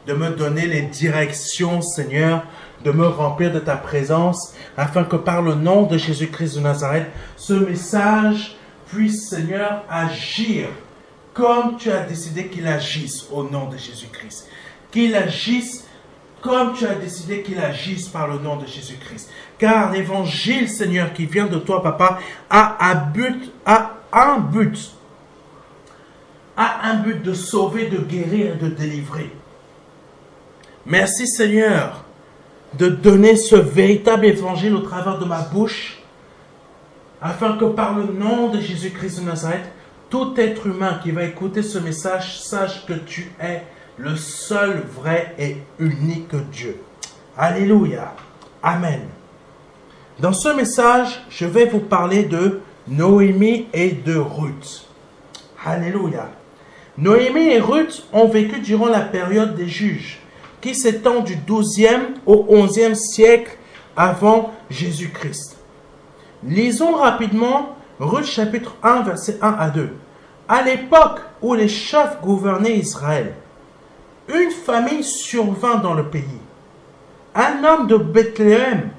de me donner les directions, Seigneur, de me remplir de ta présence, afin que par le nom de Jésus-Christ de Nazareth, ce message puisse, Seigneur, agir comme tu as décidé qu'il agisse au nom de Jésus-Christ. Qu'il agisse comme tu as décidé qu'il agisse par le nom de Jésus-Christ. Car l'évangile, Seigneur, qui vient de toi, Papa, a un but de sauver, de guérir et de délivrer. Merci, Seigneur, de donner ce véritable évangile au travers de ma bouche, afin que par le nom de Jésus-Christ de Nazareth, tout être humain qui va écouter ce message sache que tu es le seul vrai et unique Dieu. Alléluia. Amen. Dans ce message, je vais vous parler de Noémie et de Ruth. Alléluia. Noémie et Ruth ont vécu durant la période des juges, qui s'étend du 12e au 11e siècle avant Jésus-Christ. Lisons rapidement Ruth chapitre 1, versets 1 à 2. À l'époque où les chefs gouvernaient Israël, une famine survint dans le pays. Un homme de Bethléem,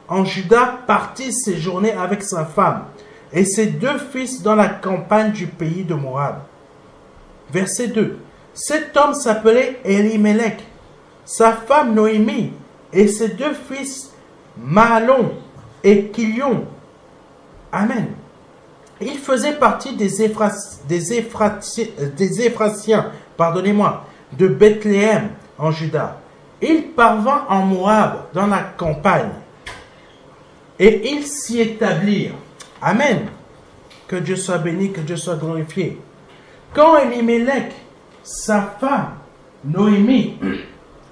en Juda, partit séjourner avec sa femme et ses 2 fils dans la campagne du pays de Moab. Verset 2. Cet homme s'appelait Elimelech, sa femme Noémie et ses 2 fils Mahlon et Kilion. Amen. Il faisait partie des Éphratiens, de Bethléem en Juda. Il parvint en Moab, dans la campagne, et ils s'y établirent. Amen. Que Dieu soit béni, que Dieu soit glorifié. Quand Elimelech, sa femme, Noémie,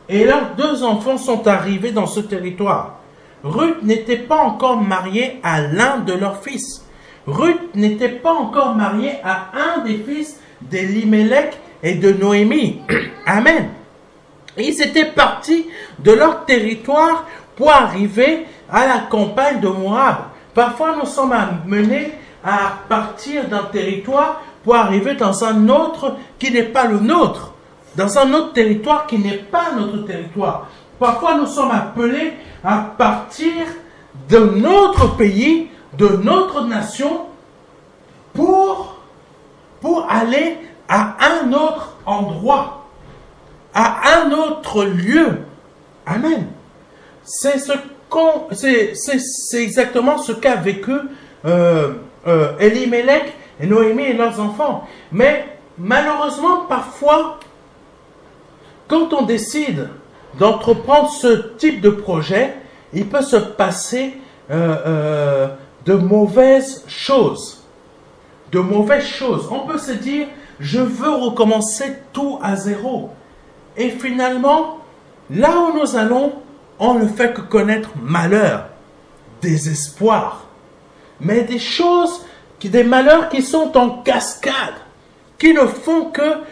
et leurs 2 enfants sont arrivés dans ce territoire, Ruth n'était pas encore mariée à l'un de leurs fils. Ruth n'était pas encore mariée à un des fils d'Elimelech et de Noémie. Amen. Ils étaient partis de leur territoire pour arriver à la campagne de Moab. Parfois, nous sommes amenés à partir d'un territoire pour arriver dans un autre qui n'est pas le nôtre. Dans un autre territoire qui n'est pas notre territoire. Parfois, nous sommes appelés à partir de notre pays, de notre nation, pour aller à un autre endroit, à un autre lieu. Amen. C'est exactement ce qu'a vécu Elimelech et Noémie et leurs enfants. Mais malheureusement, parfois, quand on décide d'entreprendre ce type de projet, il peut se passer de mauvaises choses. De mauvaises choses. On peut se dire, je veux recommencer tout à zéro. Et finalement, là où nous allons, on ne fait que connaître malheur, désespoir. Mais des choses, des malheurs qui sont en cascade, qui ne font que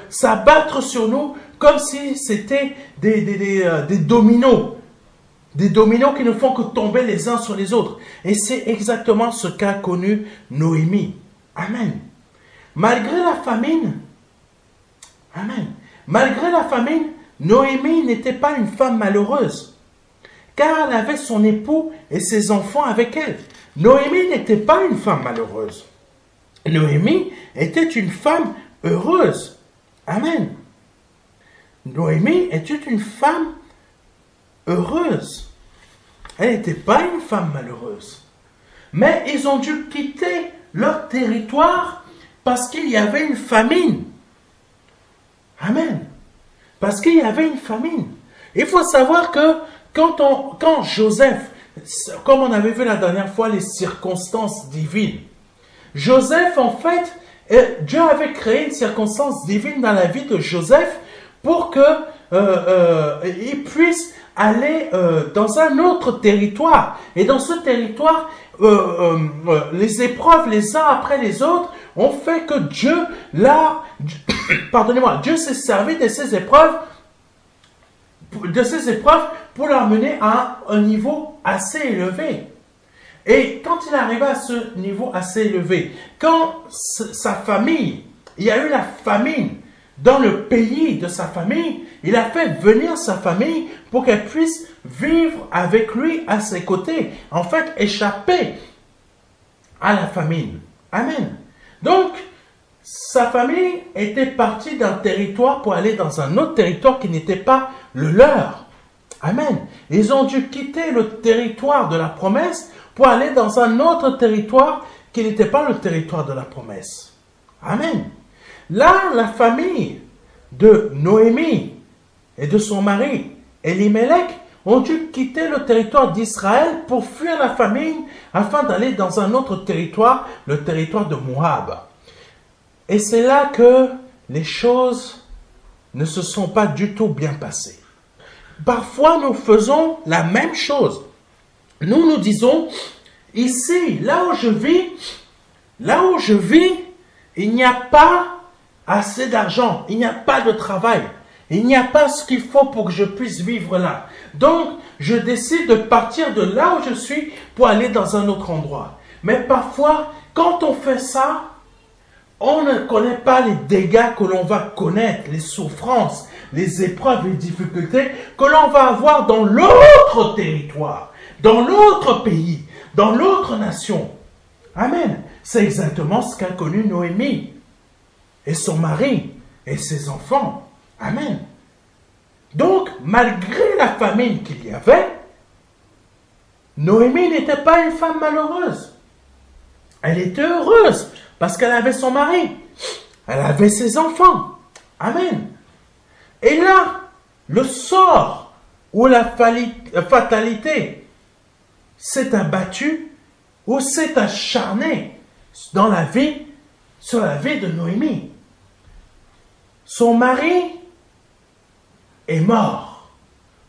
s'abattre sur nous comme si c'était des dominos. Des dominos qui ne font que tomber les uns sur les autres. Et c'est exactement ce qu'a connu Noémie. Amen. Malgré la famine, amen. Malgré la famine, Noémie n'était pas une femme malheureuse, car elle avait son époux et ses enfants avec elle. Noémie n'était pas une femme malheureuse. Noémie était une femme heureuse. Amen. Noémie était une femme heureuse. Elle n'était pas une femme malheureuse. Mais ils ont dû quitter leur territoire parce qu'il y avait une famine. Amen. Parce qu'il y avait une famine. Il faut savoir que quand Joseph, comme on avait vu la dernière fois, les circonstances divines, Joseph, en fait, Dieu avait créé une circonstance divine dans la vie de Joseph pour qu'il puisse aller dans un autre territoire. Et dans ce territoire, les épreuves les uns après les autres ont fait que Dieu, Dieu s'est servi de ces épreuves pour l'amener à un niveau assez élevé. Et quand il est arrivé à ce niveau assez élevé, quand sa famille, il y a eu la famine dans le pays de sa famille. Il a fait venir sa famille pour qu'elle puisse vivre avec lui à ses côtés. En fait, échapper à la famine. Amen. Donc, sa famille était partie d'un territoire pour aller dans un autre territoire qui n'était pas le leur. Amen. Ils ont dû quitter le territoire de la promesse pour aller dans un autre territoire qui n'était pas le territoire de la promesse. Amen. Là, la famille de Noémie et de son mari, Elimelech, ont dû quitter le territoire d'Israël pour fuir la famine afin d'aller dans un autre territoire, le territoire de Moab. Et c'est là que les choses ne se sont pas du tout bien passées. Parfois, nous faisons la même chose. Nous disons, ici, là où je vis, il n'y a pas assez d'argent, il n'y a pas de travail, il n'y a pas ce qu'il faut pour que je puisse vivre là. Donc, je décide de partir de là où je suis pour aller dans un autre endroit. Mais parfois, quand on fait ça, on ne connaît pas les dégâts que l'on va connaître, les souffrances, les épreuves, les difficultés que l'on va avoir dans l'autre territoire, dans l'autre pays, dans l'autre nation. Amen. C'est exactement ce qu'a connu Noémie et son mari et ses enfants. Amen. Donc, malgré la famine qu'il y avait, Noémie n'était pas une femme malheureuse. Elle était heureuse parce qu'elle avait son mari. Elle avait ses enfants. Amen. Et là, le sort ou la fatalité s'est abattu ou s'est acharné dans la vie, sur la vie de Noémie. Son mari est mort.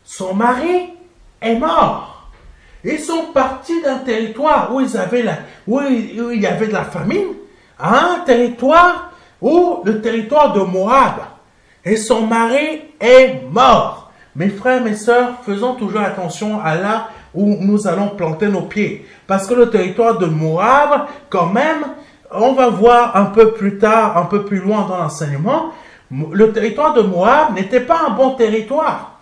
Son mari est mort. Ils sont partis d'un territoire où il y avait de la famine à un territoire où le territoire de Moab. Et son mari est mort. Mes frères, mes sœurs, faisons toujours attention à là où nous allons planter nos pieds. Parce que le territoire de Moab, quand même, on va voir un peu plus tard, un peu plus loin dans l'enseignement, le territoire de Moab n'était pas un bon territoire.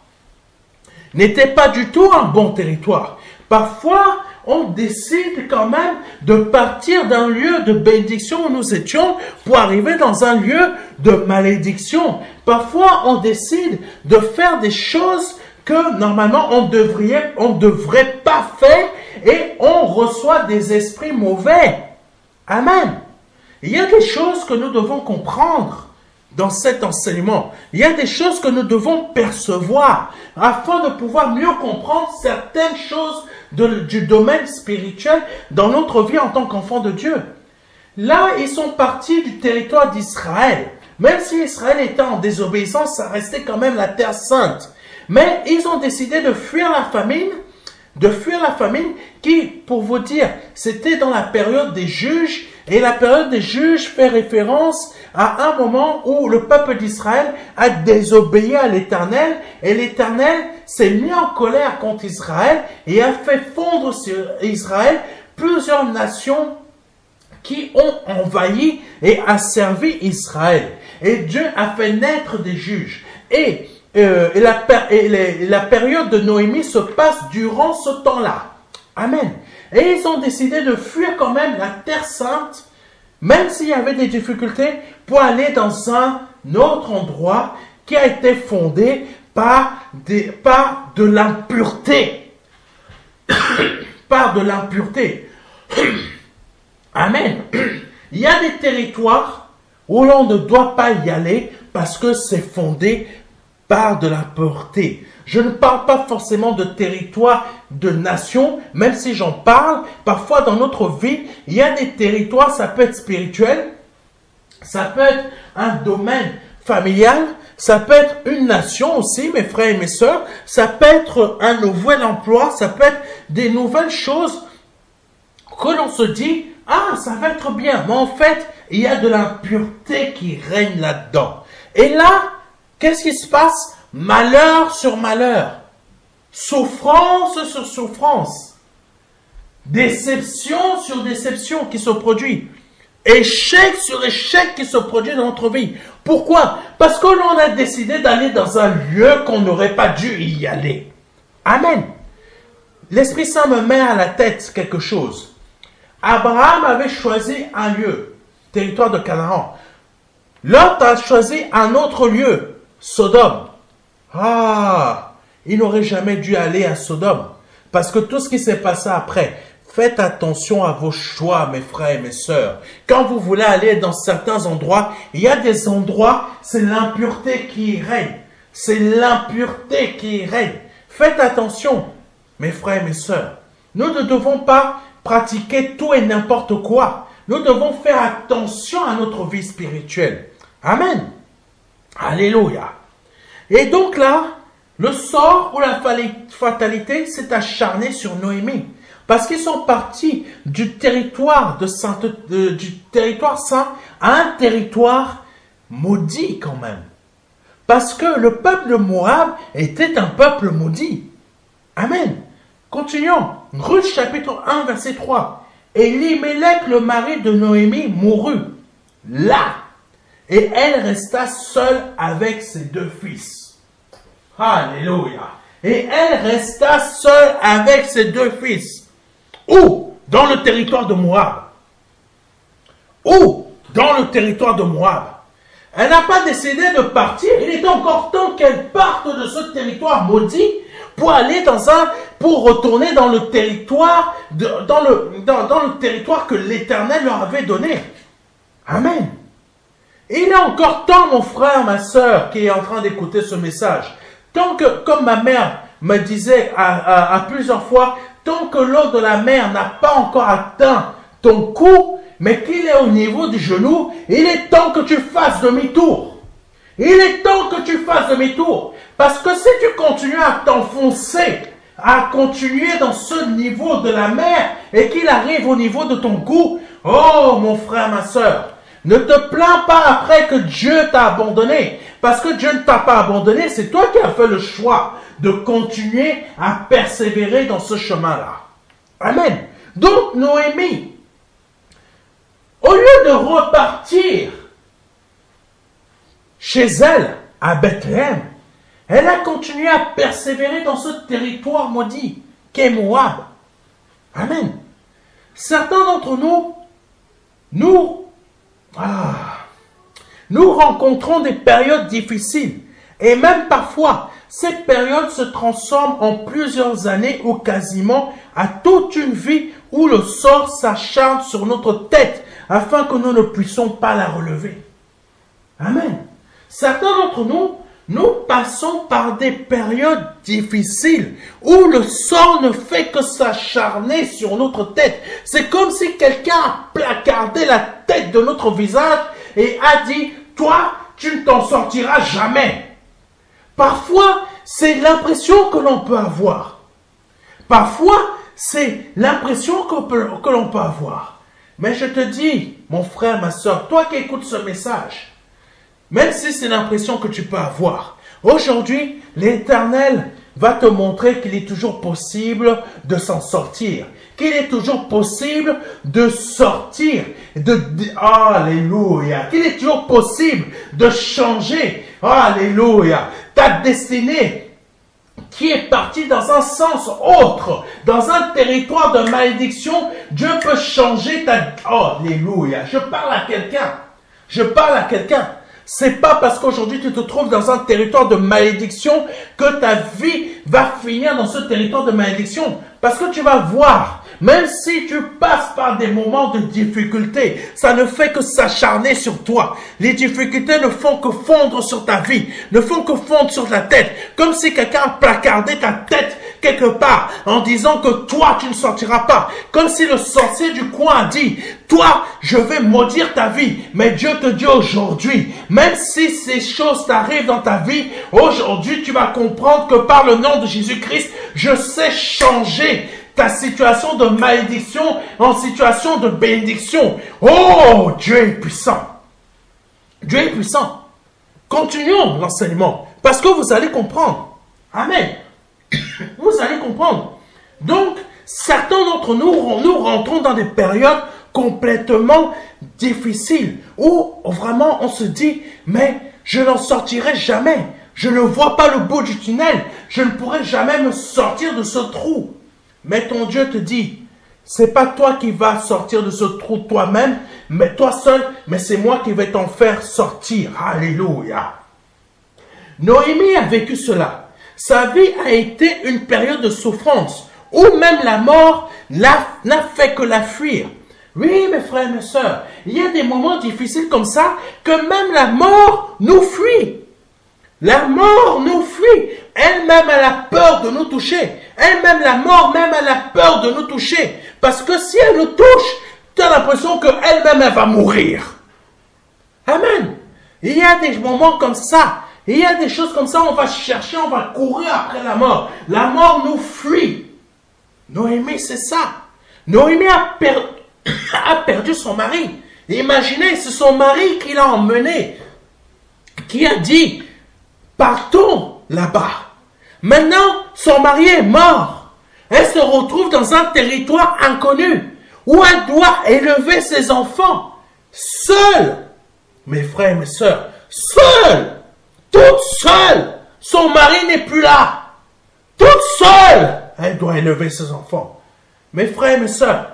N'était pas du tout un bon territoire. Parfois, on décide quand même de partir d'un lieu de bénédiction où nous étions pour arriver dans un lieu de malédiction. Parfois, on décide de faire des choses que normalement on devrait pas faire et on reçoit des esprits mauvais. Amen. Il y a des choses que nous devons comprendre dans cet enseignement. Il y a des choses que nous devons percevoir afin de pouvoir mieux comprendre certaines choses du domaine spirituel dans notre vie en tant qu'enfant de Dieu. Là, ils sont partis du territoire d'Israël. Même si Israël était en désobéissance, ça restait quand même la terre sainte. Mais ils ont décidé de fuir la famine, qui, pour vous dire, c'était dans la période des juges. Et la période des juges fait référence à un moment où le peuple d'Israël a désobéi à l'Éternel. Et l'Éternel s'est mis en colère contre Israël et a fait fondre sur Israël plusieurs nations qui ont envahi et asservi Israël. Et Dieu a fait naître des juges. Et la période de Noémie se passe durant ce temps-là. Amen. Et ils ont décidé de fuir quand même la terre sainte, même s'il y avait des difficultés, pour aller dans un autre endroit qui a été fondé par de l'impureté. Par de l'impureté. Amen. Il y a des territoires où l'on ne doit pas y aller parce que c'est fondé par de l'impureté. Je ne parle pas forcément de territoire, de nation, même si j'en parle. Parfois dans notre vie, il y a des territoires, ça peut être spirituel, ça peut être un domaine familial, ça peut être une nation aussi, mes frères et mes sœurs, ça peut être un nouvel emploi, ça peut être des nouvelles choses que l'on se dit, ah, ça va être bien. Mais en fait, il y a de l'impureté qui règne là-dedans. Et là, qu'est-ce qui se passe? Malheur sur malheur, souffrance sur souffrance, déception sur déception qui se produit. échec sur échec qui se produit dans notre vie. Pourquoi? Parce que l'on a décidé d'aller dans un lieu qu'on n'aurait pas dû y aller. Amen. L'Esprit Saint me met à la tête quelque chose. Abraham avait choisi un lieu, territoire de Canaan. Lot a choisi un autre lieu, Sodome. Ah, il n'aurait jamais dû aller à Sodome. Parce que tout ce qui s'est passé après, faites attention à vos choix, mes frères et mes sœurs. Quand vous voulez aller dans certains endroits, il y a des endroits, c'est l'impureté qui règne. C'est l'impureté qui règne. Faites attention, mes frères et mes sœurs. Nous ne devons pas pratiquer tout et n'importe quoi. Nous devons faire attention à notre vie spirituelle. Amen. Alléluia. Et donc là, le sort ou la fatalité s'est acharné sur Noémie. Parce qu'ils sont partis du territoire du territoire saint à un territoire maudit quand même. Parce que le peuple de Moab était un peuple maudit. Amen. Continuons. Ruth chapitre 1 verset 3. Elimelech, le mari de Noémie, mourut là. Et elle resta seule avec ses deux fils. Alléluia. Et elle resta seule avec ses deux fils. Où? Dans le territoire de Moab. Où? Dans le territoire de Moab. Elle n'a pas décidé de partir. Il était encore temps qu'elle parte de ce territoire maudit pour aller pour retourner dans le territoire, dans le territoire que l'Éternel leur avait donné. Amen. Il est encore temps, mon frère, ma sœur, qui est en train d'écouter ce message. Tant que, comme ma mère me disait à plusieurs fois, tant que l'eau de la mer n'a pas encore atteint ton cou, mais qu'il est au niveau du genou, il est temps que tu fasses demi-tour. Il est temps que tu fasses demi-tour. Parce que si tu continues à t'enfoncer, à continuer dans ce niveau de la mer, et qu'il arrive au niveau de ton cou, oh mon frère, ma sœur, ne te plains pas après que Dieu t'a abandonné. Parce que Dieu ne t'a pas abandonné, c'est toi qui as fait le choix de continuer à persévérer dans ce chemin-là. Amen. Donc, Noémie, au lieu de repartir chez elle, à Bethléem, elle a continué à persévérer dans ce territoire maudit qu'est Moab. Amen. Certains d'entre nous rencontrons des périodes difficiles et même parfois, ces périodes se transforment en plusieurs années ou quasiment à toute une vie où le sort s'acharne sur notre tête afin que nous ne puissions pas la relever. Amen. Certains d'entre nous passons par des périodes difficiles où le sort ne fait que s'acharner sur notre tête. C'est comme si quelqu'un a placardé la tête de notre visage et a dit, toi, tu ne t'en sortiras jamais. Parfois, c'est l'impression que l'on peut avoir. Parfois, c'est l'impression que l'on peut avoir. Mais je te dis, mon frère, ma soeur, toi qui écoutes ce message, même si c'est l'impression que tu peux avoir, aujourd'hui, l'Éternel va te montrer qu'il est toujours possible de s'en sortir. Qu'il est toujours possible de sortir. Alléluia. Qu'il est toujours possible de changer. Alléluia. Ta destinée qui est partie dans un sens autre, dans un territoire de malédiction, Dieu peut changer ta... Alléluia. Je parle à quelqu'un. Je parle à quelqu'un. C'est pas parce qu'aujourd'hui tu te trouves dans un territoire de malédiction que ta vie va finir dans ce territoire de malédiction. Parce que tu vas voir, même si tu passes par des moments de difficulté, ça ne fait que s'acharner sur toi. Les difficultés ne font que fondre sur ta vie, ne font que fondre sur ta tête. Comme si quelqu'un a placardé ta tête quelque part en disant que toi, tu ne sortiras pas. Comme si le sorcier du coin a dit, toi, je vais maudire ta vie. Mais Dieu te dit aujourd'hui, même si ces choses t'arrivent dans ta vie, aujourd'hui, tu vas comprendre que par le nom de Jésus-Christ, je sais changer ta situation de malédiction en situation de bénédiction. Oh, Dieu est puissant. Dieu est puissant. Continuons l'enseignement parce que vous allez comprendre. Amen. Vous allez comprendre. Donc, certains d'entre nous rentrons dans des périodes complètement difficile, où vraiment on se dit, mais je n'en sortirai jamais. Je ne vois pas le bout du tunnel. Je ne pourrai jamais me sortir de ce trou. Mais ton Dieu te dit, c'est pas toi qui vas sortir de ce trou toi-même, mais toi seul, mais c'est moi qui vais t'en faire sortir. Alléluia. Noémie a vécu cela. Sa vie a été une période de souffrance, où même la mort n'a fait que la fuir. Oui, mes frères et mes sœurs, il y a des moments difficiles comme ça, que même la mort nous fuit. La mort nous fuit. Elle-même, elle a peur de nous toucher. Elle-même, la mort, même, elle a peur de nous toucher. Parce que si elle nous touche, tu as l'impression qu'elle-même, elle va mourir. Amen. Il y a des moments comme ça. Il y a des choses comme ça, on va chercher, on va courir après la mort. La mort nous fuit. Noémie, c'est ça. Noémie a perdu son mari. Imaginez, c'est son mari qui l'a emmené, qui a dit, partons là-bas. Maintenant, son mari est mort. Elle se retrouve dans un territoire inconnu, où elle doit élever ses enfants, seule. Mes frères et mes sœurs, seule. Toute seule, son mari n'est plus là. Toute seule, elle doit élever ses enfants. Mes frères et mes sœurs,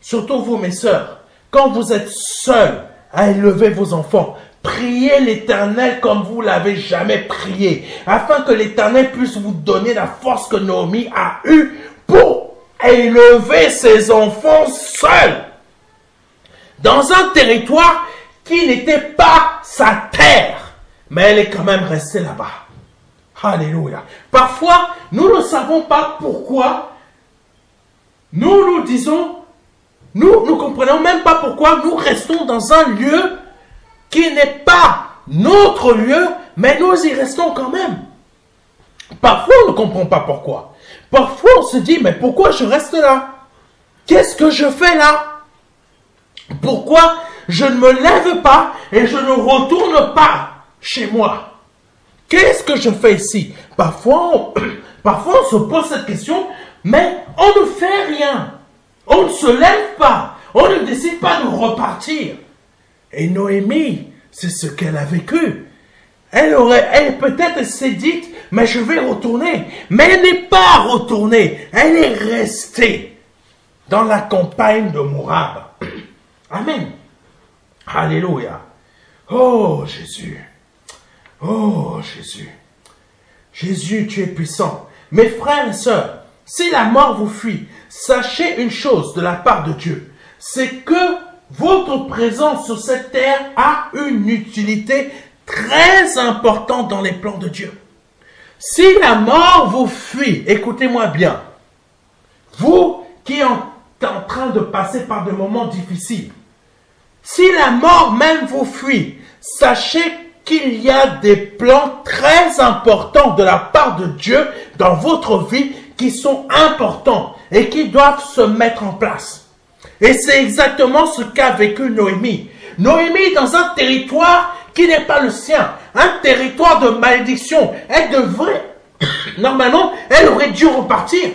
surtout vous mes sœurs, quand vous êtes seuls à élever vos enfants, priez l'Éternel comme vous l'avez jamais prié, afin que l'Éternel puisse vous donner la force que Naomi a eue pour élever ses enfants seuls, dans un territoire qui n'était pas sa terre. Mais elle est quand même restée là-bas. Alléluia. Parfois, nous ne savons pas pourquoi. Nous disons, nous ne comprenons même pas pourquoi nous restons dans un lieu qui n'est pas notre lieu, mais nous y restons quand même. Parfois, on ne comprend pas pourquoi. Parfois, on se dit, mais pourquoi je reste là? Qu'est-ce que je fais là? Pourquoi je ne me lève pas et je ne retourne pas chez moi? Qu'est-ce que je fais ici? Parfois, on se pose cette question, mais on ne fait rien. On ne se lève pas. On ne décide pas de repartir. Et Noémie, c'est ce qu'elle a vécu. Elle peut-être s'est dite, mais je vais retourner. Mais elle n'est pas retournée. Elle est restée dans la campagne de Moab. Amen. Alléluia. Oh Jésus. Oh Jésus. Jésus, tu es puissant. Mes frères et sœurs, si la mort vous fuit, sachez une chose de la part de Dieu. C'est que votre présence sur cette terre a une utilité très importante dans les plans de Dieu. Si la mort vous fuit, écoutez-moi bien, vous qui êtes en train de passer par des moments difficiles, si la mort même vous fuit, sachez qu'il y a des plans très importants de la part de Dieu dans votre vie qui sont importants et qui doivent se mettre en place. Et c'est exactement ce qu'a vécu Noémie. Noémie dans un territoire qui n'est pas le sien, un territoire de malédiction. Elle devrait, normalement, elle aurait dû repartir.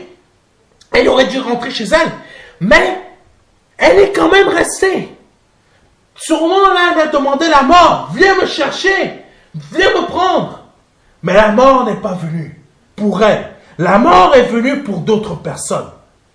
Elle aurait dû rentrer chez elle. Mais elle est quand même restée. Sûrement là, elle a demandé la mort. Viens me chercher. Viens me prendre. Mais la mort n'est pas venue pour elle. La mort est venue pour d'autres personnes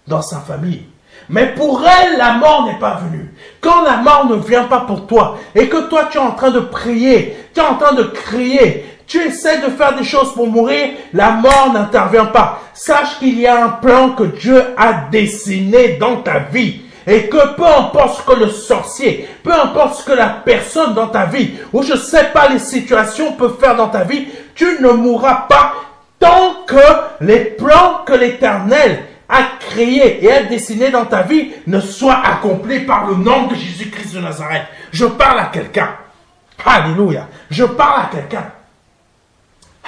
dans sa famille. Mais pour elle, la mort n'est pas venue. Quand la mort ne vient pas pour toi et que toi tu es en train de prier, tu es en train de crier, tu essaies de faire des choses pour mourir, la mort n'intervient pas. Sache qu'il y a un plan que Dieu a dessiné dans ta vie. Et que peu importe ce que le sorcier, peu importe ce que la personne dans ta vie, ou je ne sais pas les situations peuvent faire dans ta vie, tu ne mourras pas tant que les plans que l'Éternel a créés et a dessinés dans ta vie ne soient accomplis par le nom de Jésus-Christ de Nazareth. Je parle à quelqu'un. Alléluia. Je parle à quelqu'un.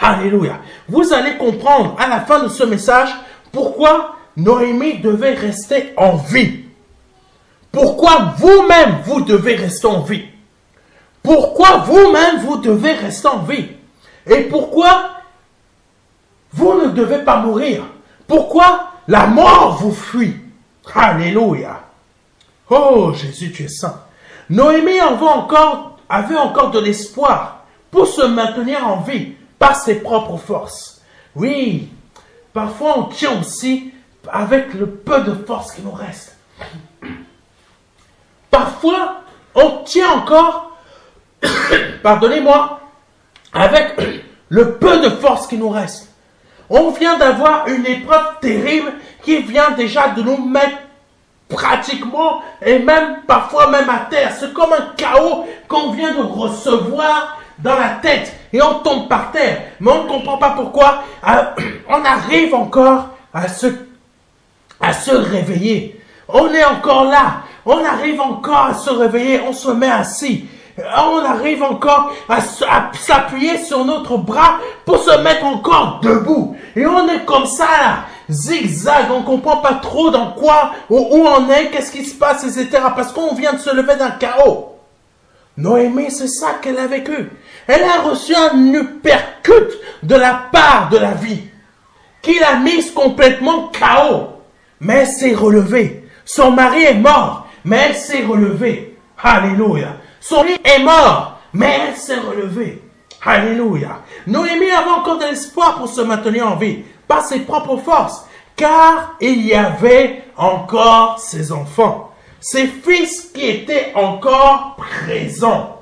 Alléluia. Vous allez comprendre à la fin de ce message pourquoi Noémie devait rester en vie. Pourquoi vous-même, vous devez rester en vie. Pourquoi vous-même, vous devez rester en vie. Et pourquoi vous ne devez pas mourir. Pourquoi la mort vous fuit. Alléluia. Oh Jésus, tu es saint. Noémie avait encore de l'espoir pour se maintenir en vie par ses propres forces. Oui, parfois on tient aussi avec le peu de force qui nous reste. Parfois, on tient encore, pardonnez-moi, avec le peu de force qui nous reste. On vient d'avoir une épreuve terrible qui vient déjà de nous mettre pratiquement et même parfois même à terre. C'est comme un chaos qu'on vient de recevoir dans la tête et on tombe par terre. Mais on ne comprend pas pourquoi on arrive encore à se réveiller. On est encore là. On arrive encore à se réveiller. On se met assis. On arrive encore à s'appuyer sur notre bras pour se mettre encore debout. Et on est comme ça là, zigzag, on ne comprend pas trop dans quoi, où on est, qu'est-ce qui se passe, etc. Parce qu'on vient de se lever d'un chaos. Noémie, c'est ça qu'elle a vécu. Elle a reçu un uppercut de la part de la vie, qui l'a mise complètement KO. Mais elle s'est relevée. Son mari est mort, mais elle s'est relevée. Alléluia. Son mari est mort, mais elle s'est relevée. Alléluia. Noémie avait encore de l'espoir pour se maintenir en vie par ses propres forces, car il y avait encore ses enfants, ses fils qui étaient encore présents.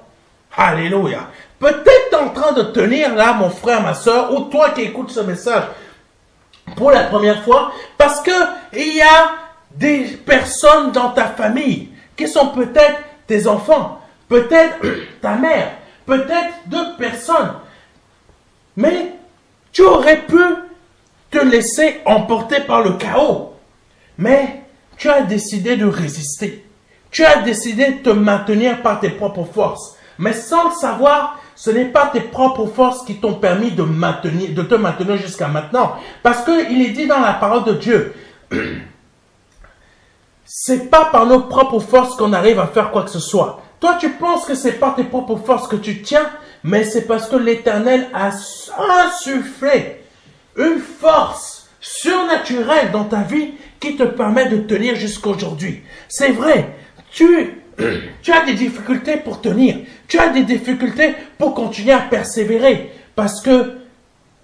Alléluia. Peut-être en train de tenir là, mon frère, ma soeur, ou toi qui écoutes ce message pour la première fois, parce que il y a des personnes dans ta famille qui sont peut-être tes enfants, peut-être ta mère, peut-être d'autres personnes. Mais tu aurais pu te laisser emporter par le chaos. Mais tu as décidé de résister. Tu as décidé de te maintenir par tes propres forces. Mais sans le savoir, ce n'est pas tes propres forces qui t'ont permis de te maintenir jusqu'à maintenant. Parce qu'il est dit dans la parole de Dieu, c'est pas par nos propres forces qu'on arrive à faire quoi que ce soit. Toi, tu penses que c'est par tes propres forces que tu tiens, mais c'est parce que l'Éternel a insufflé une force surnaturelle dans ta vie qui te permet de tenir jusqu'à aujourd'hui. C'est vrai, tu as des difficultés pour tenir. Tu as des difficultés pour continuer à persévérer parce que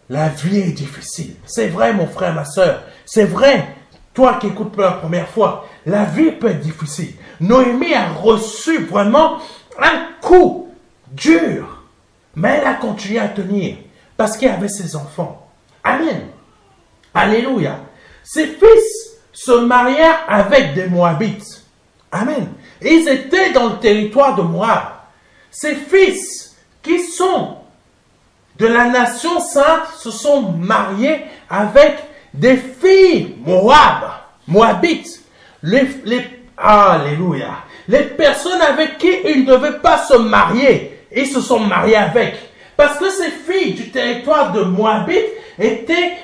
la vie est difficile. C'est vrai, mon frère, ma soeur. C'est vrai, toi qui écoutes pour la première fois. La vie peut être difficile. Noémie a reçu vraiment un coup dur. Mais elle a continué à tenir parce qu'il y avait ses enfants. Amen. Alléluia. Ses fils se marièrent avec des Moabites. Amen. Ils étaient dans le territoire de Moab. Ses fils qui sont de la nation sainte se sont mariés avec des filles Moabites. Alléluia. Les personnes avec qui ils ne devaient pas se marier, ils se sont mariés avec. Parce que ces filles du territoire de Moabite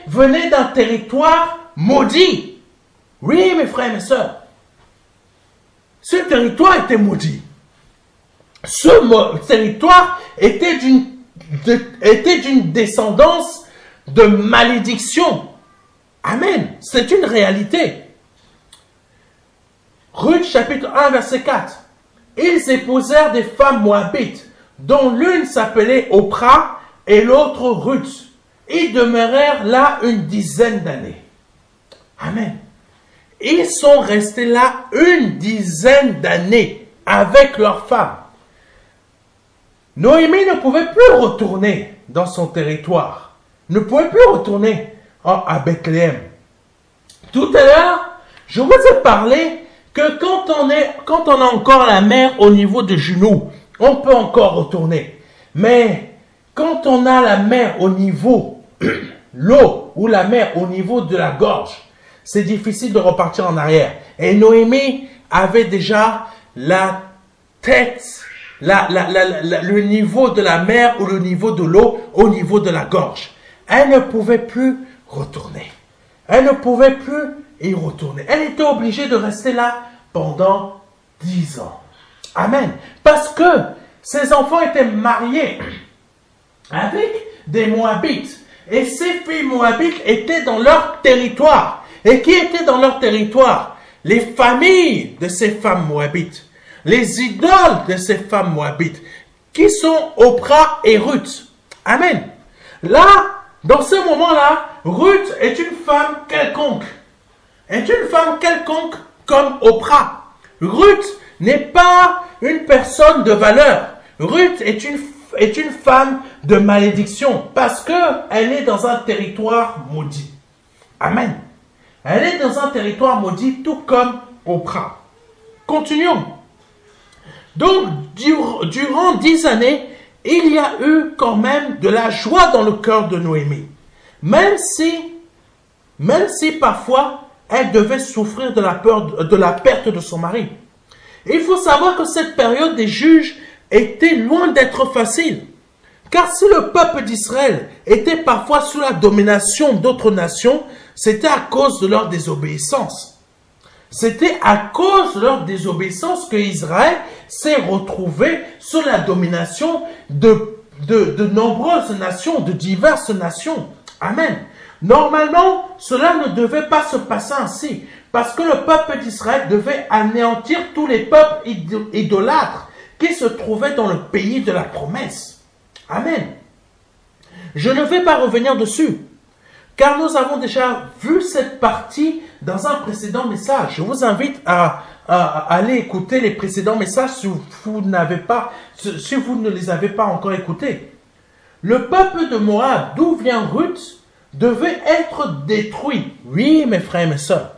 venaient d'un territoire maudit. Oui, mes frères et mes sœurs. Ce territoire était maudit. Ce territoire était d'une descendance de malédiction. Amen. C'est une réalité. Ruth chapitre 1 verset 4. Ils épousèrent des femmes moabites, dont l'une s'appelait Oprah et l'autre Ruth. Ils demeurèrent là une dizaine d'années. Amen. Ils sont restés là une dizaine d'années avec leurs femmes. Noémie ne pouvait plus retourner dans son territoire. Ne pouvait plus retourner à Bethléem. Tout à l'heure, je vous ai parlé que quand on a encore la mer au niveau des genoux, on peut encore retourner. Mais quand on a la mer au niveau, l'eau ou la mer au niveau de la gorge, c'est difficile de repartir en arrière. Et Noémie avait déjà la tête, le niveau de la mer ou le niveau de l'eau au niveau de la gorge. Elle ne pouvait plus retourner. Elle ne pouvait plus y retourner. Elle était obligée de rester là pendant 10 ans. Amen. Parce que ses enfants étaient mariés avec des Moabites. Et ces filles Moabites étaient dans leur territoire. Et qui étaient dans leur territoire? les familles de ces femmes moabites, les idoles de ces femmes moabites, qui sont Oprah et Ruth. Amen. Là, dans ce moment-là, Ruth est une femme quelconque. Est une femme quelconque comme Oprah. Ruth n'est pas une personne de valeur. Ruth est une femme de malédiction parce qu'elle est dans un territoire maudit. Amen. Elle est dans un territoire maudit tout comme Oprah. Continuons. Donc, durant 10 années, il y a eu quand même de la joie dans le cœur de Noémie. Même si parfois, elle devait souffrir de la perte de son mari. Il faut savoir que cette période des juges était loin d'être facile. Car si le peuple d'Israël était parfois sous la domination d'autres nations, c'était à cause de leur désobéissance. C'était à cause de leur désobéissance que Israël s'est retrouvé sous la domination de nombreuses nations, de diverses nations. Amen. Normalement, cela ne devait pas se passer ainsi, parce que le peuple d'Israël devait anéantir tous les peuples idolâtres qui se trouvaient dans le pays de la promesse. Amen. Je ne vais pas revenir dessus, car nous avons déjà vu cette partie dans un précédent message. Je vous invite à aller écouter les précédents messages si vous ne les avez pas encore écoutés. Le peuple de Moab, d'où vient Ruth, devait être détruit. Oui, mes frères et mes sœurs.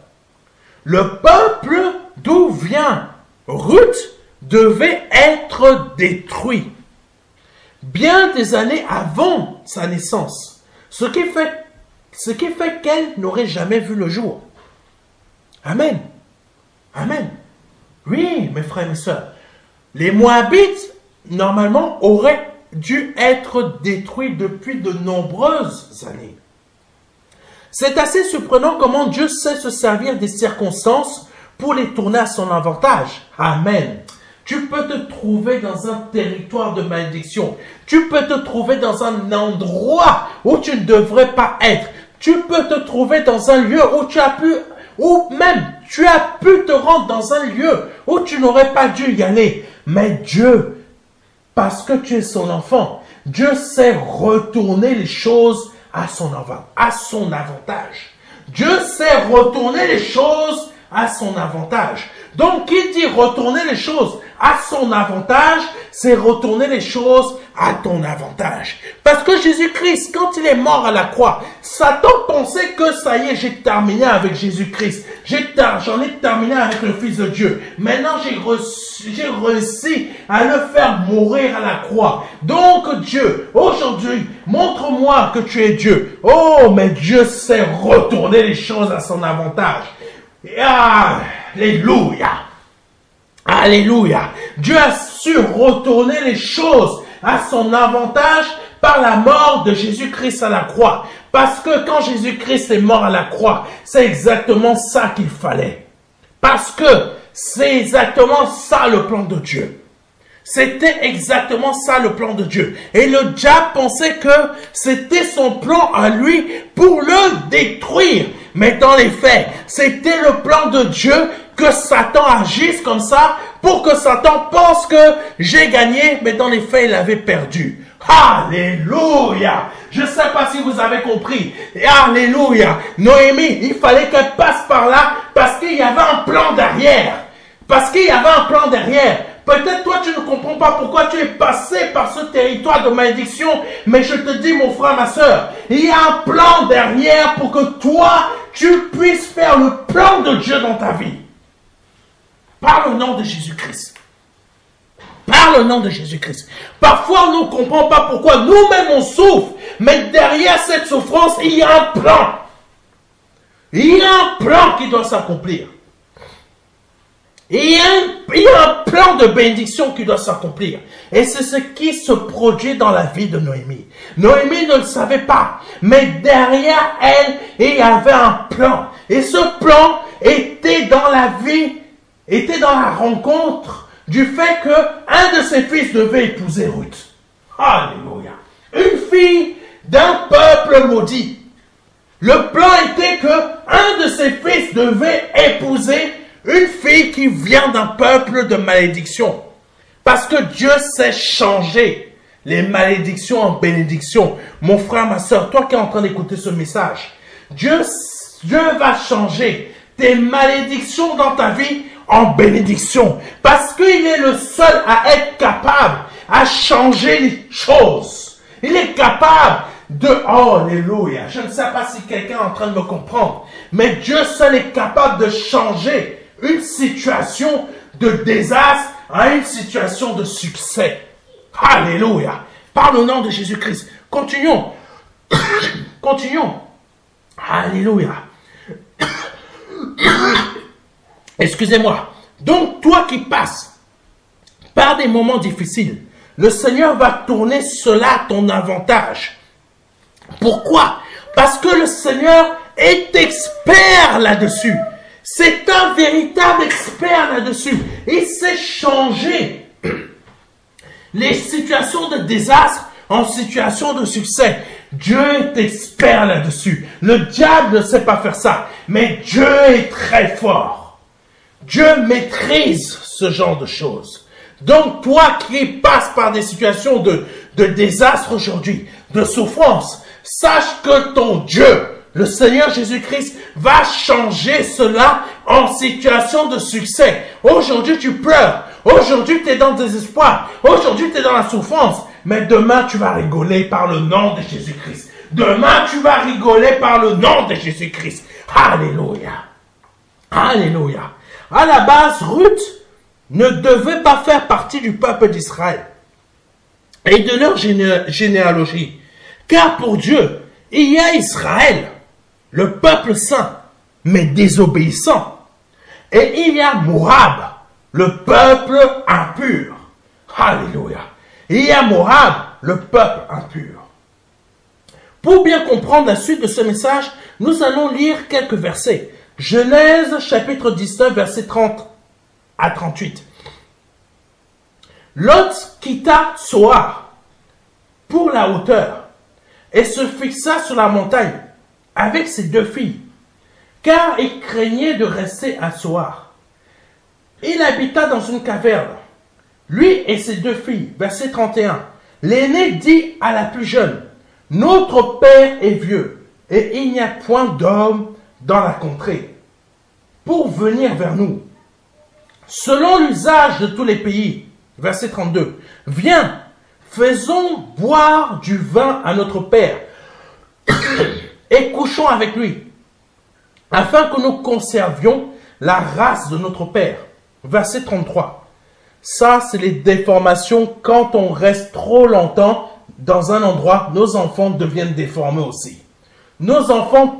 Le peuple d'où vient Ruth devait être détruit. Bien des années avant sa naissance. Ce qui fait qu'elle n'aurait jamais vu le jour. Amen. Amen. Oui, mes frères et mes sœurs. Les Moabites, normalement, auraient dû être détruits depuis de nombreuses années. C'est assez surprenant comment Dieu sait se servir des circonstances pour les tourner à son avantage. Amen. Tu peux te trouver dans un territoire de malédiction. Tu peux te trouver dans un endroit où tu ne devrais pas être. Tu peux te trouver dans un lieu où tu as pu te rendre dans un lieu où tu n'aurais pas dû y aller. Mais Dieu, parce que tu es son enfant, Dieu sait retourner les choses à son avantage. Dieu sait retourner les choses à son avantage. Donc, qui dit retourner les choses à son avantage, c'est retourner les choses à ton avantage. Parce que Jésus-Christ, quand il est mort à la croix, Satan pensait que ça y est, j'ai terminé avec Jésus-Christ. J'en ai terminé avec le Fils de Dieu. Maintenant, j'ai réussi à le faire mourir à la croix. Donc, Dieu, aujourd'hui, montre-moi que tu es Dieu. Oh, mais Dieu sait retourner les choses à son avantage. Alléluia. Alléluia. Dieu a su retourner les choses à son avantage par la mort de Jésus-Christ à la croix. Parce que quand Jésus-Christ est mort à la croix, c'est exactement ça qu'il fallait. Parce que c'est exactement ça le plan de Dieu. C'était exactement ça le plan de Dieu. Et le diable pensait que c'était son plan à lui pour le détruire. Mais dans les faits, c'était le plan de Dieu que Satan agisse comme ça pour que Satan pense que j'ai gagné, mais dans les faits, il avait perdu. Alléluia! Je ne sais pas si vous avez compris. Alléluia! Noémie, il fallait qu'elle passe par là parce qu'il y avait un plan derrière. Parce qu'il y avait un plan derrière. Peut-être toi, tu ne comprends pas pourquoi tu es passé par ce territoire de malédiction, mais je te dis, mon frère, ma soeur, il y a un plan derrière pour que toi, tu puisses faire le plan de Dieu dans ta vie. Par le nom de Jésus-Christ. Par le nom de Jésus-Christ. Parfois, on ne comprend pas pourquoi nous-mêmes on souffre, mais derrière cette souffrance, il y a un plan. Il y a un plan qui doit s'accomplir. Il y a un plan de bénédiction qui doit s'accomplir. Et c'est ce qui se produit dans la vie de Noémie. Noémie ne le savait pas. Mais derrière elle, il y avait un plan. Et ce plan était dans la vie, était dans la rencontre du fait qu'un de ses fils devait épouser Ruth. Alléluia. Une fille d'un peuple maudit. Le plan était qu'un de ses fils devait épouser Une fille qui vient d'un peuple de malédiction. Parce que Dieu sait changer les malédictions en bénédictions. Mon frère, ma soeur, toi qui es en train d'écouter ce message, Dieu va changer tes malédictions dans ta vie en bénédiction. Parce qu'il est le seul à être capable à changer les choses. Il est capable de... Oh, alléluia. Je ne sais pas si quelqu'un est en train de me comprendre. Mais Dieu seul est capable de changer une situation de désastre à une situation de succès. Alléluia. Par le nom de Jésus-Christ. Continuons. Continuons. Alléluia. Excusez-moi. Donc, toi qui passes par des moments difficiles, le Seigneur va tourner cela à ton avantage. Pourquoi? Parce que le Seigneur est expert là-dessus. C'est un véritable expert là-dessus. Il sait changer les situations de désastre en situations de succès. Dieu est expert là-dessus. Le diable ne sait pas faire ça. Mais Dieu est très fort. Dieu maîtrise ce genre de choses. Donc, toi qui passes par des situations de désastre aujourd'hui, de souffrance, sache que ton Dieu, le Seigneur Jésus-Christ, va changer cela en situation de succès. Aujourd'hui, tu pleures. Aujourd'hui, tu es dans le désespoir. Aujourd'hui, tu es dans la souffrance. Mais demain, tu vas rigoler par le nom de Jésus-Christ. Demain, tu vas rigoler par le nom de Jésus-Christ. Alléluia. Alléluia. À la base, Ruth ne devait pas faire partie du peuple d'Israël et de leur généalogie. Car pour Dieu, il y a Israël, le peuple saint, mais désobéissant. Et il y a Moab, le peuple impur. Alléluia. Il y a Moab, le peuple impur. Pour bien comprendre la suite de ce message, nous allons lire quelques versets. Genèse chapitre 19, versets 30 à 38. Lot quitta Tsoar pour la hauteur et se fixa sur la montagne avec ses deux filles, car il craignait de rester à Tsoar. Il habita dans une caverne, lui et ses deux filles. Verset 31. L'aîné dit à la plus jeune, « Notre père est vieux, et il n'y a point d'homme dans la contrée pour venir vers nous. Selon l'usage de tous les pays, verset 32, « Viens, faisons boire du vin à notre père et couchons avec lui, afin que nous conservions la race de notre père. » Verset 33. Ça, c'est les déformations. Quand on reste trop longtemps dans un endroit, nos enfants deviennent déformés aussi. Nos enfants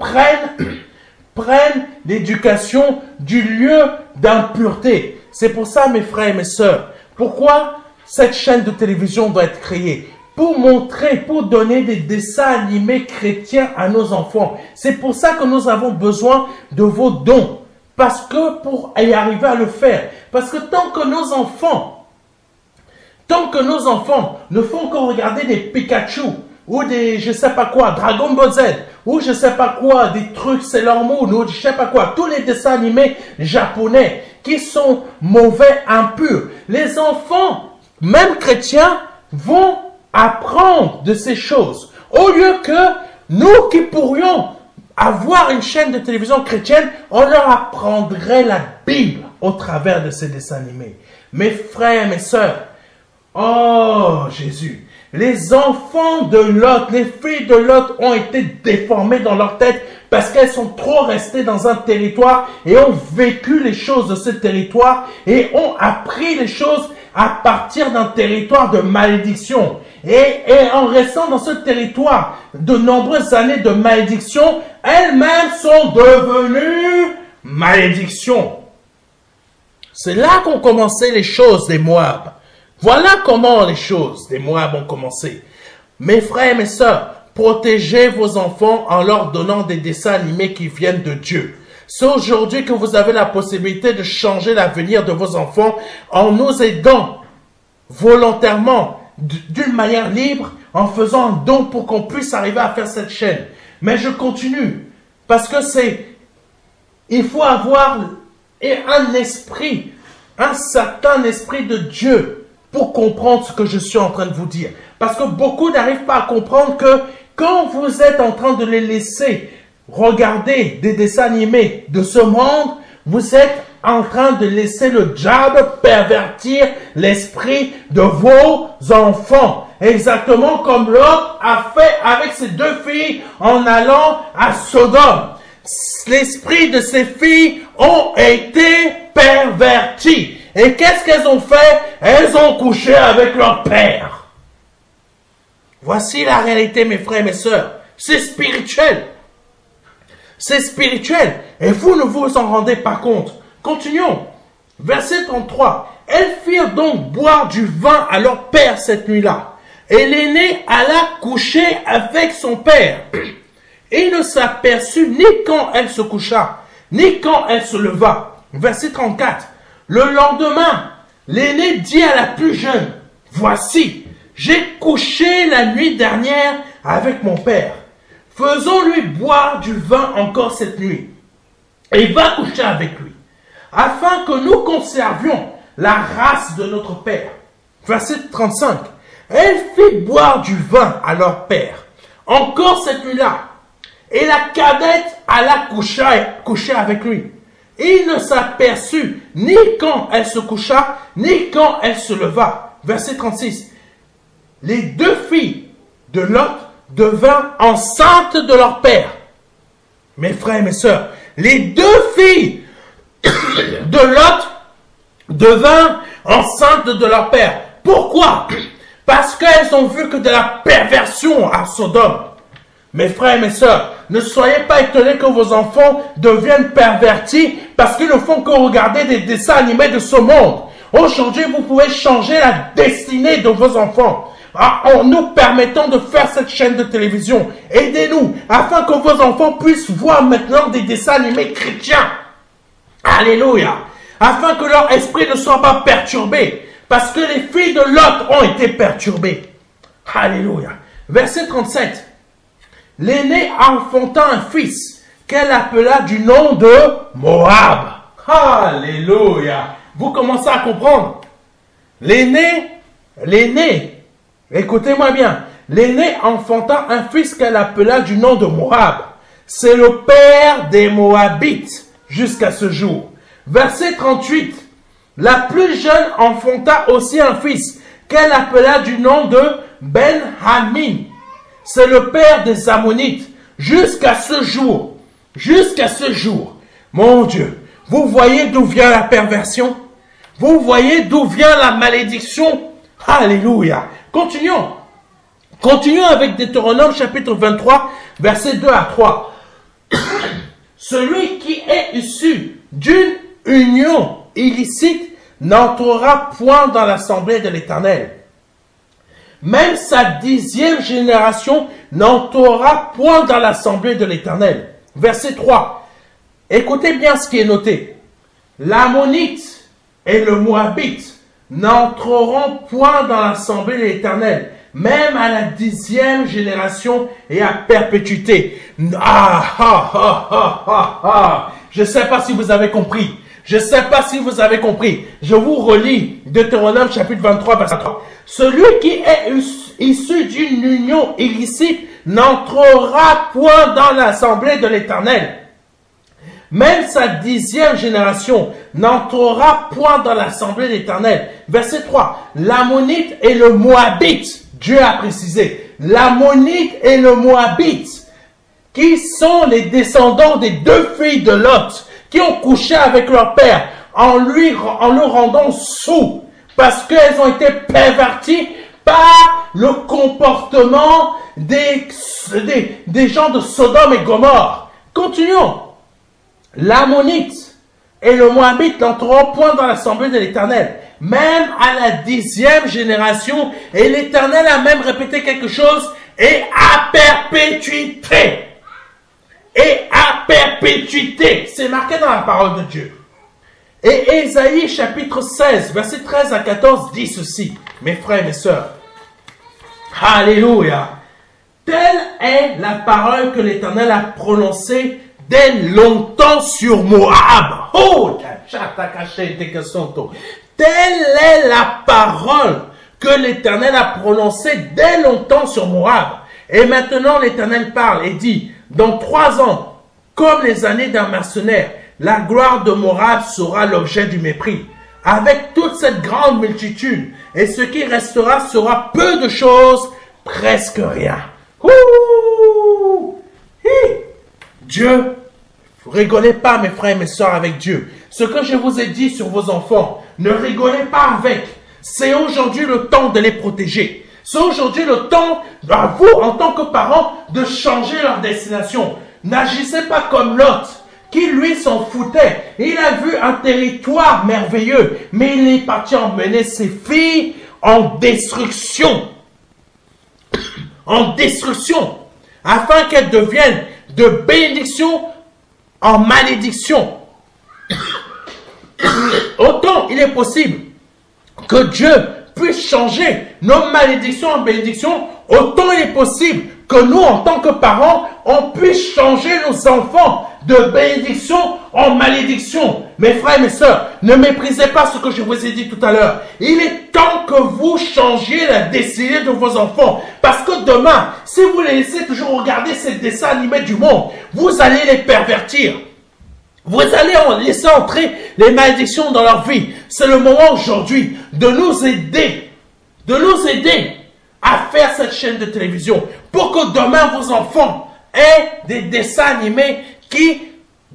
prennent l'éducation du lieu d'impureté. C'est pour ça, mes frères et mes sœurs, pourquoi cette chaîne de télévision doit être créée? Pour montrer, pour donner des dessins animés chrétiens à nos enfants. C'est pour ça que nous avons besoin de vos dons. Parce que pour y arriver à le faire, parce que tant que nos enfants ne font que regarder des Pikachu, ou des je sais pas quoi, Dragon Ball Z, ou je sais pas quoi, des trucs Sailor Moon, ou je sais pas quoi, tous les dessins animés japonais qui sont mauvais, impurs, les enfants, même chrétiens, vont apprendre de ces choses. Au lieu que nous qui pourrions avoir une chaîne de télévision chrétienne, on leur apprendrait la Bible au travers de ces dessins animés. Mes frères, mes sœurs, oh Jésus, les enfants de Lot, les filles de Lot ont été déformées dans leur tête parce qu'elles sont trop restées dans un territoire et ont vécu les choses de ce territoire et ont appris les choses à partir d'un territoire de malédiction. Et en restant dans ce territoire de nombreuses années de malédiction, elles-mêmes sont devenues malédictions. C'est là qu'ont commencé les choses des Moab. Voilà comment les choses des Moab ont commencé. Mes frères et mes sœurs, protégez vos enfants en leur donnant des dessins animés qui viennent de Dieu. C'est aujourd'hui que vous avez la possibilité de changer l'avenir de vos enfants en nous aidant volontairement, d'une manière libre, en faisant un don pour qu'on puisse arriver à faire cette chaîne. Mais je continue, parce que il faut avoir et un esprit, un certain esprit de Dieu pour comprendre ce que je suis en train de vous dire. Parce que beaucoup n'arrivent pas à comprendre que quand vous êtes en train de les laisser regarder des dessins animés de ce monde, vous êtes en train de laisser le diable pervertir l'esprit de vos enfants. Exactement comme Lot a fait avec ses deux filles en allant à Sodome. L'esprit de ces filles ont été pervertis. Et qu'est-ce qu'elles ont fait? Elles ont couché avec leur père. Voici la réalité, mes frères et mes sœurs. C'est spirituel. C'est spirituel. Et vous ne vous en rendez pas compte. Continuons. Verset 33. Elles firent donc boire du vin à leur père cette nuit-là. Et l'aînée alla coucher avec son père. Et il ne s'aperçut ni quand elle se coucha, ni quand elle se leva. Verset 34. Le lendemain, l'aînée dit à la plus jeune, « Voici, j'ai couché la nuit dernière avec mon père. Faisons-lui boire du vin encore cette nuit. Et va coucher avec lui, afin que nous conservions la race de notre père. » Verset 35. Elle fit boire du vin à leur père, encore cette nuit-là. Et la cadette alla coucher avec lui. Il ne s'aperçut ni quand elle se coucha, ni quand elle se leva. Verset 36. Les deux filles de Lot devinrent enceintes de leur père. Mes frères et mes sœurs, les deux filles de Lot devinrent enceintes de leur père. Pourquoi? Parce qu'elles ont vu que de la perversion à Sodome. Mes frères et mes sœurs, ne soyez pas étonnés que vos enfants deviennent pervertis parce qu'ils ne font que regarder des dessins animés de ce monde. Aujourd'hui, vous pouvez changer la destinée de vos enfants en nous permettant de faire cette chaîne de télévision. Aidez-nous afin que vos enfants puissent voir maintenant des dessins animés chrétiens. Alléluia. Afin que leur esprit ne soit pas perturbé. Parce que les filles de Lot ont été perturbées. Alléluia. Verset 37. L'aînée enfanta un fils qu'elle appela du nom de Moab. Alléluia. Vous commencez à comprendre. L'aînée, écoutez-moi bien. L'aînée enfanta un fils qu'elle appela du nom de Moab. C'est le père des Moabites jusqu'à ce jour. Verset 38. La plus jeune enfanta aussi un fils qu'elle appela du nom de Ben-Hamin. C'est le père des Ammonites jusqu'à ce jour. Jusqu'à ce jour. Mon Dieu, vous voyez d'où vient la perversion? Vous voyez d'où vient la malédiction? Alléluia. Continuons. Continuons avec Deutéronome chapitre 23, versets 2 à 3. Celui qui est issu d'une union illicite n'entrera point dans l'assemblée de l'Éternel. Même sa 10e génération n'entrera point dans l'assemblée de l'Éternel. Verset 3. Écoutez bien ce qui est noté. L'Ammonite et le Moabite n'entreront point dans l'assemblée de l'Éternel, même à la 10e génération et à perpétuité. Je ne sais pas si vous avez compris. Je ne sais pas si vous avez compris. Je vous relis Deutéronome chapitre 23, verset 3. Celui qui est issu d'une union illicite n'entrera point dans l'assemblée de l'Éternel. Même sa 10e génération n'entrera point dans l'assemblée de l'Éternel. Verset 3. L'Ammonite et le Moabite, Dieu a précisé, l'Ammonite et le Moabite, qui sont les descendants des deux filles de Lot, qui ont couché avec leur père en le rendant sourd, parce qu'elles ont été perverties par le comportement des gens de Sodome et Gomorrhe. Continuons. L'Ammonite et le Moabite n'entreront point dans l'assemblée de l'Éternel, même à la 10e génération, et l'Éternel a même répété quelque chose, et à perpétuité. Et à perpétuité. C'est marqué dans la parole de Dieu. Et Ésaïe chapitre 16, versets 13 à 14 dit ceci, mes frères et mes sœurs. Alléluia. Telle est la parole que l'Éternel a prononcée dès longtemps sur Moab. Oh, telle est la parole que l'Éternel a prononcée dès longtemps sur Moab. Et maintenant l'Éternel parle et dit, dans 3 ans, comme les années d'un mercenaire, la gloire de Moab sera l'objet du mépris. Avec toute cette grande multitude, et ce qui restera sera peu de choses, presque rien. Ouh! Dieu, rigolez pas mes frères et mes soeurs avec Dieu. Ce que je vous ai dit sur vos enfants, ne rigolez pas avec. C'est aujourd'hui le temps de les protéger. C'est aujourd'hui le temps, à vous en tant que parents, de changer leur destination. N'agissez pas comme Lot, qui lui s'en foutait. Il a vu un territoire merveilleux, mais il est parti emmener ses filles en destruction. En destruction. Afin qu'elles deviennent de bénédiction en malédiction. Autant il est possible que Dieu puisse changer nos malédictions en bénédictions, autant il est possible que nous, en tant que parents, on puisse changer nos enfants de bénédiction en malédiction. Mes frères et mes sœurs, ne méprisez pas ce que je vous ai dit tout à l'heure. Il est temps que vous changiez la destinée de vos enfants. Parce que demain, si vous les laissez toujours regarder ces dessins animés du monde, vous allez les pervertir. Vous allez laisser entrer les malédictions dans leur vie. C'est le moment aujourd'hui de nous aider à faire cette chaîne de télévision pour que demain vos enfants aient des dessins animés qui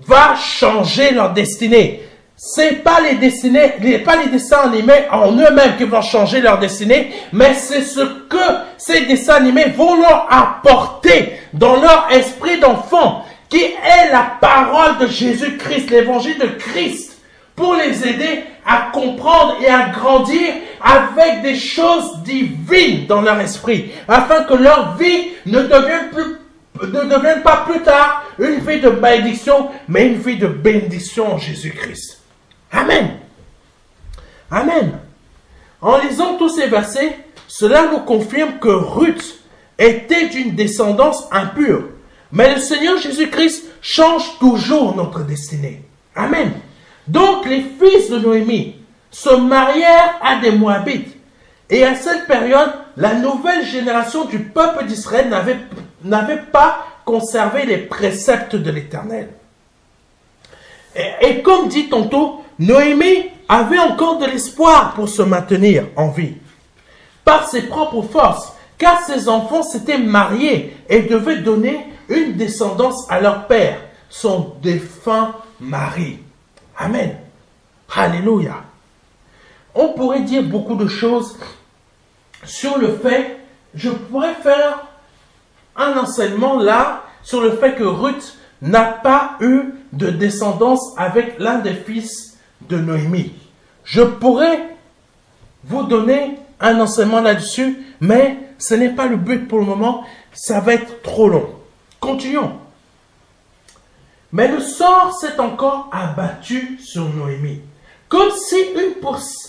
vont changer leur destinée. C'est pas les dessins animés en eux-mêmes qui vont changer leur destinée, mais c'est ce que ces dessins animés vont leur apporter dans leur esprit d'enfant, qui est la parole de Jésus-Christ, l'évangile de Christ, pour les aider à comprendre et à grandir avec des choses divines dans leur esprit, afin que leur vie ne devienne pas plus tard une vie de malédiction, mais une vie de bénédiction en Jésus-Christ. Amen. Amen. En lisant tous ces versets, cela nous confirme que Ruth était d'une descendance impure. Mais le Seigneur Jésus-Christ change toujours notre destinée. Amen. Donc les fils de Noémie se marièrent à des Moabites. Et à cette période, la nouvelle génération du peuple d'Israël n'avait pas conservé les préceptes de l'Éternel. Et comme dit tantôt, Noémie avait encore de l'espoir pour se maintenir en vie. Par ses propres forces, car ses enfants s'étaient mariés et devaient donner une descendance à leur père, son défunt mari. Amen. Alléluia. On pourrait dire beaucoup de choses sur le fait, je pourrais faire un enseignement là, sur le fait que Ruth n'a pas eu de descendance avec l'un des fils de Noémie. Je pourrais vous donner un enseignement là-dessus, mais ce n'est pas le but pour le moment, ça va être trop long. Continuons. Mais le sort s'est encore abattu sur Noémie, comme si une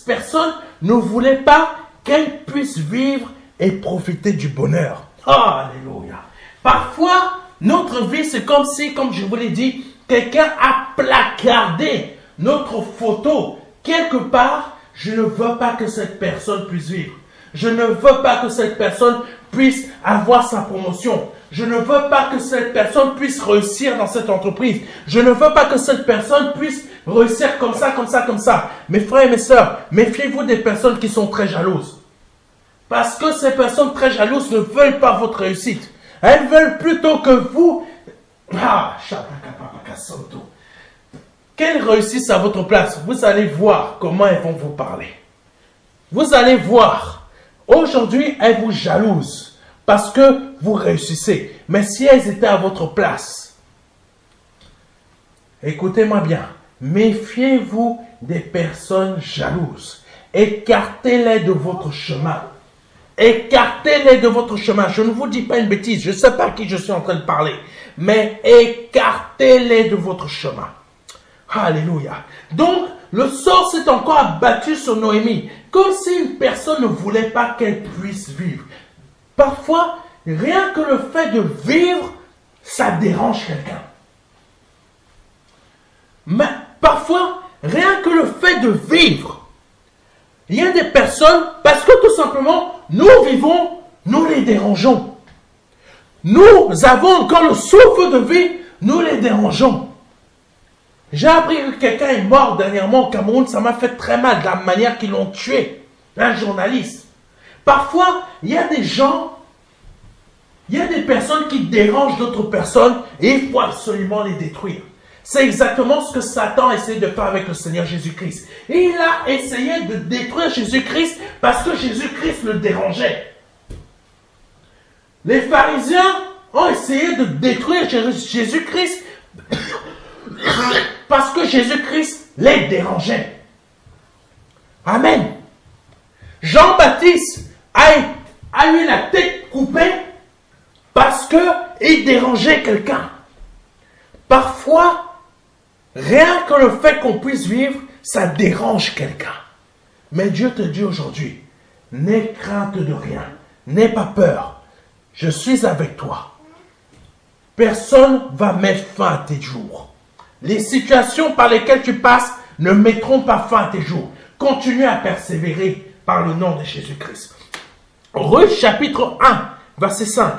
personne ne voulait pas qu'elle puisse vivre et profiter du bonheur. Alléluia. Parfois, notre vie, c'est comme si, comme je vous l'ai dit, quelqu'un a placardé notre photo quelque part. Je ne veux pas que cette personne puisse vivre. Je ne veux pas que cette personne puisse avoir sa promotion. Je ne veux pas que cette personne puisse réussir dans cette entreprise. Je ne veux pas que cette personne puisse réussir comme ça, comme ça, comme ça. Mes frères et mes sœurs, méfiez-vous des personnes qui sont très jalouses. Parce que ces personnes très jalouses ne veulent pas votre réussite. Elles veulent plutôt que vous... qu'elles réussissent à votre place. Vous allez voir comment elles vont vous parler. Vous allez voir. Aujourd'hui, elles vous jalousent parce que vous réussissez. Mais si elles étaient à votre place, écoutez-moi bien, méfiez-vous des personnes jalouses. Écartez-les de votre chemin. Écartez-les de votre chemin. Je ne vous dis pas une bêtise, je ne sais pas à qui je suis en train de parler, mais écartez-les de votre chemin. Alléluia. Donc, le sort s'est encore abattu sur Noémie, comme si une personne ne voulait pas qu'elle puisse vivre. Parfois, rien que le fait de vivre, ça dérange quelqu'un. Mais parfois, rien que le fait de vivre, il y a des personnes, parce que tout simplement, nous vivons, nous les dérangeons. Nous avons encore le souffle de vie, nous les dérangeons. J'ai appris que quelqu'un est mort dernièrement au Cameroun, ça m'a fait très mal de la manière qu'ils l'ont tué, un journaliste. Parfois, il y a des gens, il y a des personnes qui dérangent d'autres personnes et il faut absolument les détruire. C'est exactement ce que Satan a essayé de faire avec le Seigneur Jésus-Christ. Il a essayé de détruire Jésus-Christ parce que Jésus-Christ le dérangeait. Les pharisiens ont essayé de détruire Jésus-Christ parce que Jésus-Christ les dérangeait. Amen. Jean-Baptiste a eu la tête coupée parce qu'il dérangeait quelqu'un. Parfois, rien que le fait qu'on puisse vivre, ça dérange quelqu'un. Mais Dieu te dit aujourd'hui, n'aie crainte de rien, n'aie pas peur. Je suis avec toi. Personne ne va mettre fin à tes jours. Les situations par lesquelles tu passes ne mettront pas fin à tes jours. Continue à persévérer par le nom de Jésus-Christ. Ruth chapitre 1, verset 5.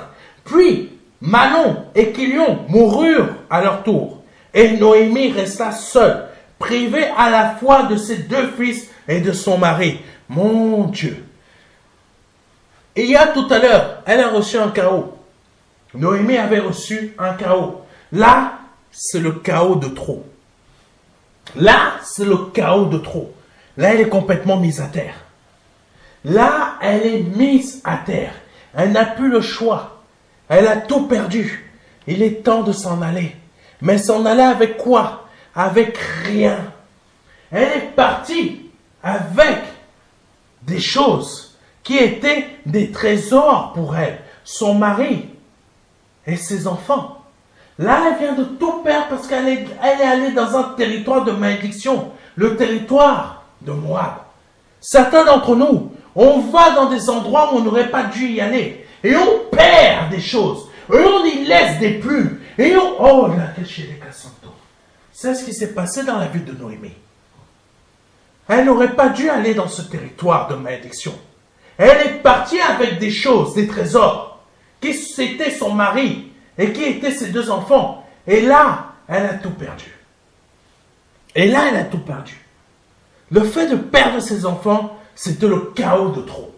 Puis Mahlon et Chilion moururent à leur tour. Et Noémie resta seule, privée à la fois de ses deux fils et de son mari. Mon Dieu! Il y a tout à l'heure, elle a reçu un chaos. Noémie avait reçu un chaos. Là, c'est le chaos de trop. Là, c'est le chaos de trop. Là, elle est complètement mise à terre. Là, elle est mise à terre. Elle n'a plus le choix. Elle a tout perdu. Il est temps de s'en aller. Mais s'en aller avec quoi? Avec rien. Elle est partie avec des choses qui étaient des trésors pour elle, son mari et ses enfants. Là, elle vient de tout perdre parce qu'elle est allée dans un territoire de malédiction, le territoire de Moab. Certains d'entre nous, on va dans des endroits où on n'aurait pas dû y aller et on perd des choses, et on y laisse des plumes, et on... Oh là, quel chez les Cassanto. C'est ce qui s'est passé dans la vie de Noémie. Elle n'aurait pas dû aller dans ce territoire de malédiction. Elle est partie avec des choses, des trésors, qui c'était son mari et qui étaient ses deux enfants. Et là, elle a tout perdu. Et là, elle a tout perdu. Le fait de perdre ses enfants, c'était le chaos de trop.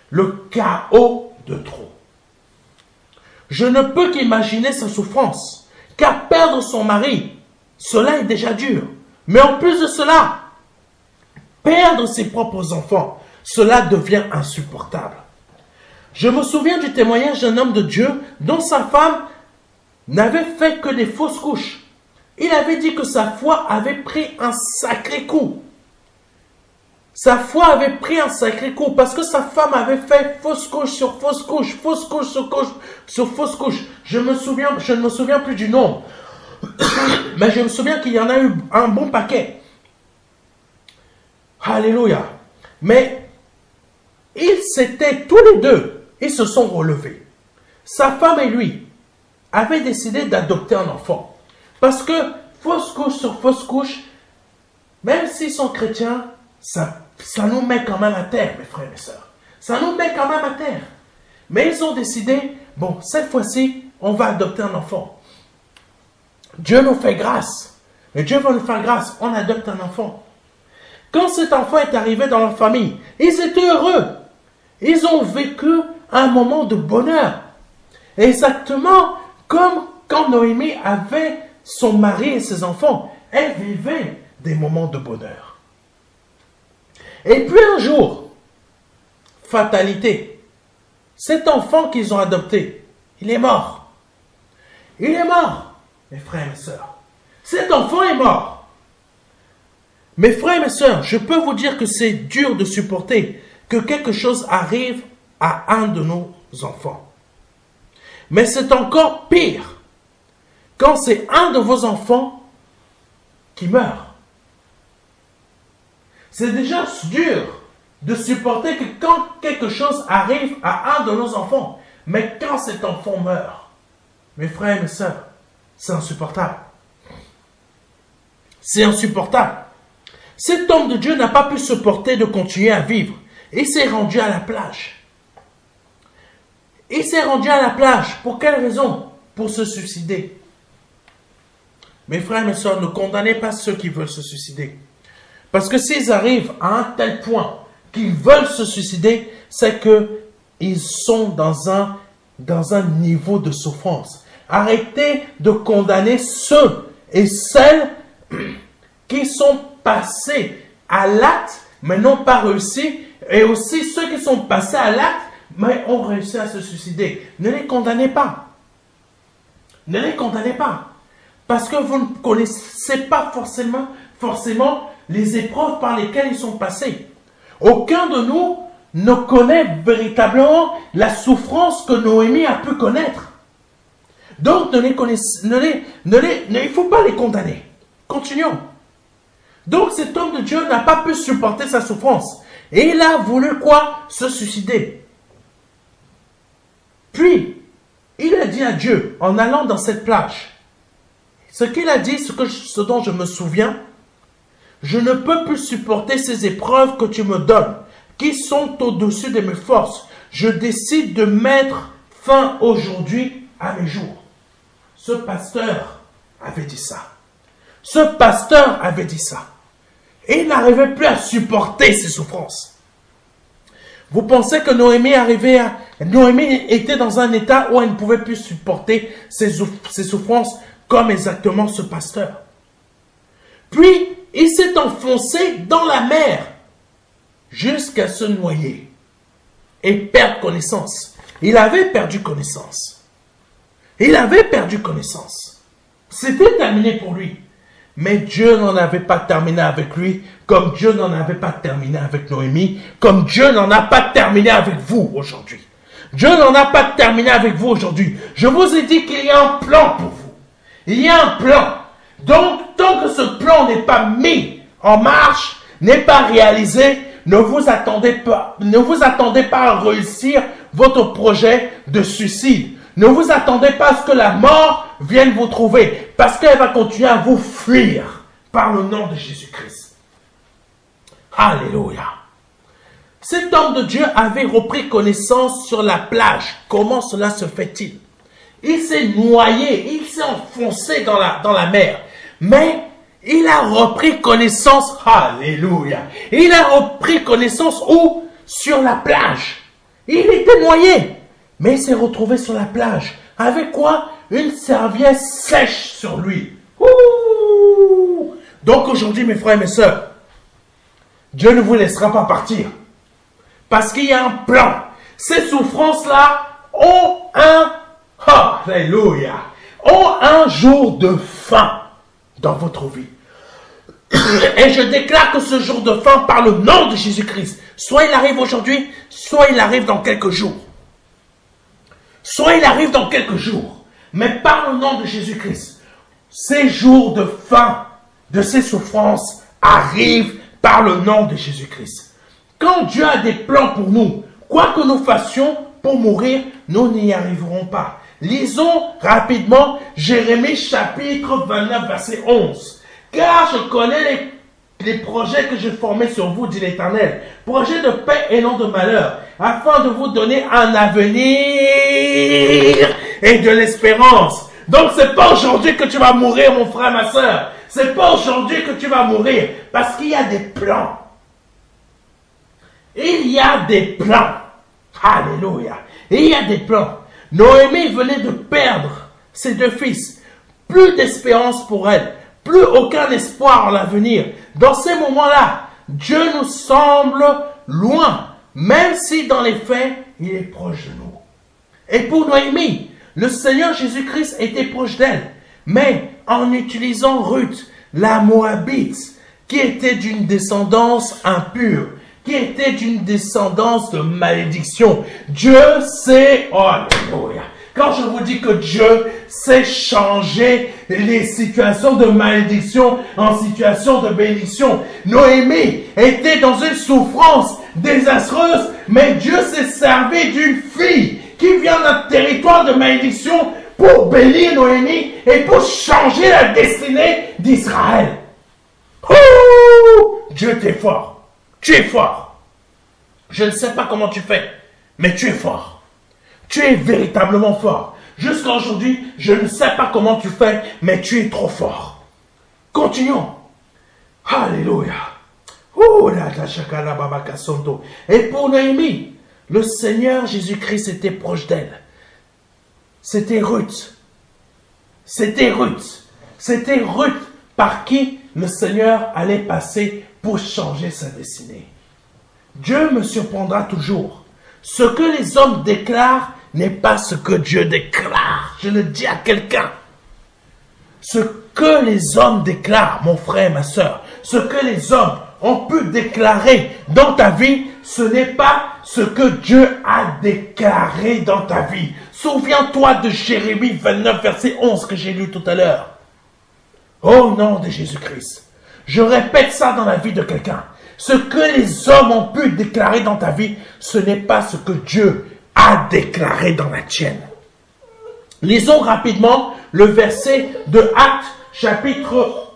Le chaos de trop. Je ne peux qu'imaginer sa souffrance, car perdre son mari, cela est déjà dur. Mais en plus de cela, perdre ses propres enfants, cela devient insupportable. Je me souviens du témoignage d'un homme de Dieu dont sa femme n'avait fait que des fausses couches. Il avait dit que sa foi avait pris un sacré coup. Sa foi avait pris un sacré coup parce que sa femme avait fait fausse couche sur fausse couche, fausse couche sur couche sur fausse couche. Je ne me souviens plus du nombre. Mais je me souviens qu'il y en a eu un bon paquet. Alléluia. Mais ils s'étaient tous les deux, ils se sont relevés. Sa femme et lui avaient décidé d'adopter un enfant. Parce que fausse couche sur fausse couche, même s'ils sont chrétiens, ça nous met quand même à terre, mes frères et sœurs. Ça nous met quand même à terre. Mais ils ont décidé, bon, cette fois-ci, on va adopter un enfant. Dieu nous fait grâce. Et Dieu va nous faire grâce. On adopte un enfant. Quand cet enfant est arrivé dans leur famille, ils étaient heureux. Ils ont vécu un moment de bonheur. Exactement comme quand Noémie avait son mari et ses enfants. Elle vivait des moments de bonheur. Et puis un jour, fatalité, cet enfant qu'ils ont adopté, il est mort. Il est mort, mes frères et mes sœurs. Cet enfant est mort. Mes frères et mes sœurs, je peux vous dire que c'est dur de supporter que quelque chose arrive à un de nos enfants. Mais c'est encore pire quand c'est un de vos enfants qui meurt. C'est déjà dur de supporter que quand quelque chose arrive à un de nos enfants, mais quand cet enfant meurt, mes frères et mes sœurs, c'est insupportable. C'est insupportable. Cet homme de Dieu n'a pas pu supporter de continuer à vivre. Il s'est rendu à la plage. Il s'est rendu à la plage. Pour quelle raison? Pour se suicider. Mes frères et mes sœurs, ne condamnez pas ceux qui veulent se suicider. Parce que s'ils arrivent à un tel point qu'ils veulent se suicider, c'est qu'ils sont dans un niveau de souffrance. Arrêtez de condamner ceux et celles qui sont passés à l'acte, mais n'ont pas réussi, et aussi ceux qui sont passés à l'acte, mais ont réussi à se suicider. Ne les condamnez pas. Ne les condamnez pas. Parce que vous ne connaissez pas forcément les épreuves par lesquelles ils sont passés. Aucun de nous ne connaît véritablement la souffrance que Noémie a pu connaître. Donc, il ne faut pas les condamner. Continuons. Donc, cet homme de Dieu n'a pas pu supporter sa souffrance. Et il a voulu quoi? Se suicider. Puis, il a dit à Dieu, en allant dans cette plage, ce qu'il a dit, ce dont je me souviens, je ne peux plus supporter ces épreuves que tu me donnes, qui sont au-dessus de mes forces. Je décide de mettre fin aujourd'hui à mes jours. Ce pasteur avait dit ça. Ce pasteur avait dit ça. Et il n'arrivait plus à supporter ses souffrances. Vous pensez que Noémie était dans un état où elle ne pouvait plus supporter ses souffrances comme exactement ce pasteur. Puis, il s'est enfoncé dans la mer jusqu'à se noyer et perdre connaissance. Il avait perdu connaissance. Il avait perdu connaissance. C'était terminé pour lui. Mais Dieu n'en avait pas terminé avec lui, comme Dieu n'en avait pas terminé avec Noémie, comme Dieu n'en a pas terminé avec vous aujourd'hui. Dieu n'en a pas terminé avec vous aujourd'hui. Je vous ai dit qu'il y a un plan pour vous. Il y a un plan. Donc, tant que ce plan n'est pas mis en marche, n'est pas réalisé, ne vous attendez pas à réussir votre projet de suicide. Ne vous attendez pas à ce que la mort vienne vous trouver, parce qu'elle va continuer à vous fuir par le nom de Jésus-Christ. Alléluia. Cet homme de Dieu avait repris connaissance sur la plage. Comment cela se fait-il? Il s'est noyé, il s'est enfoncé dans la mer. Mais il a repris connaissance, alléluia. Il a repris connaissance où? Sur la plage. Il était noyé. Mais il s'est retrouvé sur la plage. Avec quoi? Une serviette sèche sur lui. Ouh! Donc aujourd'hui, mes frères et mes sœurs, Dieu ne vous laissera pas partir. Parce qu'il y a un plan. Ces souffrances-là ont alléluia, ont un jour de fin dans votre vie. Et je déclare que ce jour de fin, par le nom de Jésus-Christ, soit il arrive aujourd'hui, soit il arrive dans quelques jours. Soit il arrive dans quelques jours. Mais par le nom de Jésus-Christ, ces jours de fin de ces souffrances arrivent par le nom de Jésus-Christ. Quand Dieu a des plans pour nous, quoi que nous fassions pour mourir, nous n'y arriverons pas. Lisons rapidement Jérémie chapitre 29, verset 11. Car je connais les projets que j'ai formés sur vous, dit l'Éternel. Projets de paix et non de malheur, afin de vous donner un avenir et de l'espérance. Donc c'est pas aujourd'hui que tu vas mourir, mon frère, ma soeur. C'est pas aujourd'hui que tu vas mourir, parce qu'il y a des plans. Il y a des plans. Alléluia. Il y a des plans. Noémie venait de perdre ses deux fils. Plus d'espérance pour elle. Plus aucun espoir en l'avenir. Dans ces moments-là, Dieu nous semble loin. Même si dans les faits, il est proche de nous. Et pour Noémie, le Seigneur Jésus-Christ était proche d'elle. Mais en utilisant Ruth, la Moabite, qui était d'une descendance impure, qui était d'une descendance de malédiction. Dieu sait, oh alléluia, quand je vous dis que Dieu sait changer les situations de malédiction en situations de bénédiction. Noémie était dans une souffrance désastreuse, mais Dieu s'est servi d'une fille qui vient d'un territoire de malédiction pour bénir Noémie et pour changer la destinée d'Israël. Oh, Dieu, tu es fort. Tu es fort. Je ne sais pas comment tu fais, mais tu es fort. Tu es véritablement fort. Jusqu'à aujourd'hui, je ne sais pas comment tu fais, mais tu es trop fort. Continuons. Alléluia. Et pour Noémie, le Seigneur Jésus-Christ était proche d'elle. C'était Ruth. C'était Ruth. C'était Ruth par qui le Seigneur allait passer pour changer sa destinée. Dieu me surprendra toujours. Ce que les hommes déclarent n'est pas ce que Dieu déclare. Je le dis à quelqu'un. Ce que les hommes déclarent, mon frère, ma soeur, ce que les hommes ont pu déclarer dans ta vie, ce n'est pas ce que Dieu a déclaré dans ta vie. Souviens-toi de Jérémie 29, verset 11 que j'ai lu tout à l'heure. Au nom de Jésus-Christ, je répète ça dans la vie de quelqu'un. Ce que les hommes ont pu déclarer dans ta vie, ce n'est pas ce que Dieu a déclaré dans la tienne. Lisons rapidement le verset de Actes, chapitre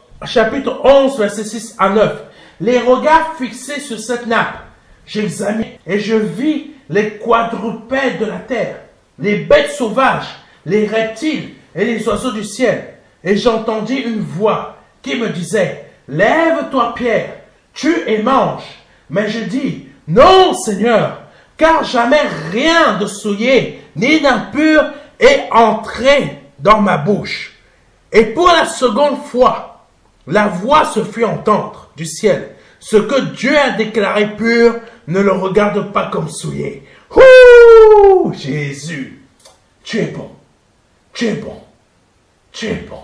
11, verset 6 à 9. Les regards fixés sur cette nappe, j'examinai et je vis les quadrupèdes de la terre, les bêtes sauvages, les reptiles et les oiseaux du ciel. Et j'entendis une voix qui me disait, « Lève-toi, Pierre, tue et mange. » Mais je dis, « Non, Seigneur, car jamais rien de souillé ni d'impur est entré dans ma bouche. » Et pour la seconde fois, la voix se fit entendre du ciel. Ce que Dieu a déclaré pur, ne le regarde pas comme souillé. Ouh, Jésus, tu es bon, tu es bon, tu es bon.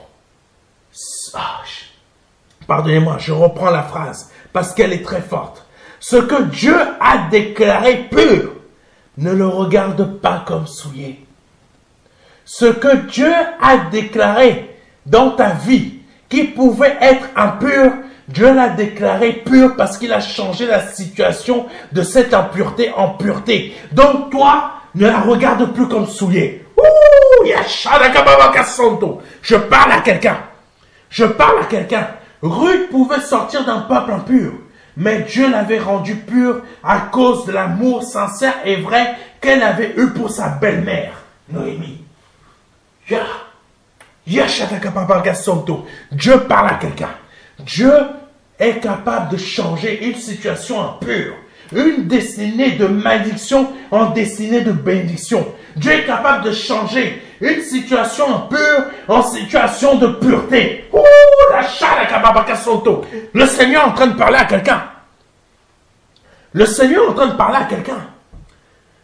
Ah, pardonnez-moi, je reprends la phrase parce qu'elle est très forte. Ce que Dieu a déclaré pur, ne le regarde pas comme souillé. Ce que Dieu a déclaré dans ta vie, qui pouvait être impur, Dieu l'a déclaré pur parce qu'il a changé la situation de cette impureté en pureté. Donc toi, ne la regarde plus comme souillé. Ouh, je parle à quelqu'un. Je parle à quelqu'un. Ruth pouvait sortir d'un peuple impur, mais Dieu l'avait rendue pure à cause de l'amour sincère et vrai qu'elle avait eu pour sa belle-mère, Noémie. Dieu parle à quelqu'un. Dieu est capable de changer une situation impure, une destinée de malédiction en destinée de bénédiction. Dieu est capable de changer une situation impure en situation de pureté. Le Seigneur est en train de parler à quelqu'un. Le Seigneur est en train de parler à quelqu'un.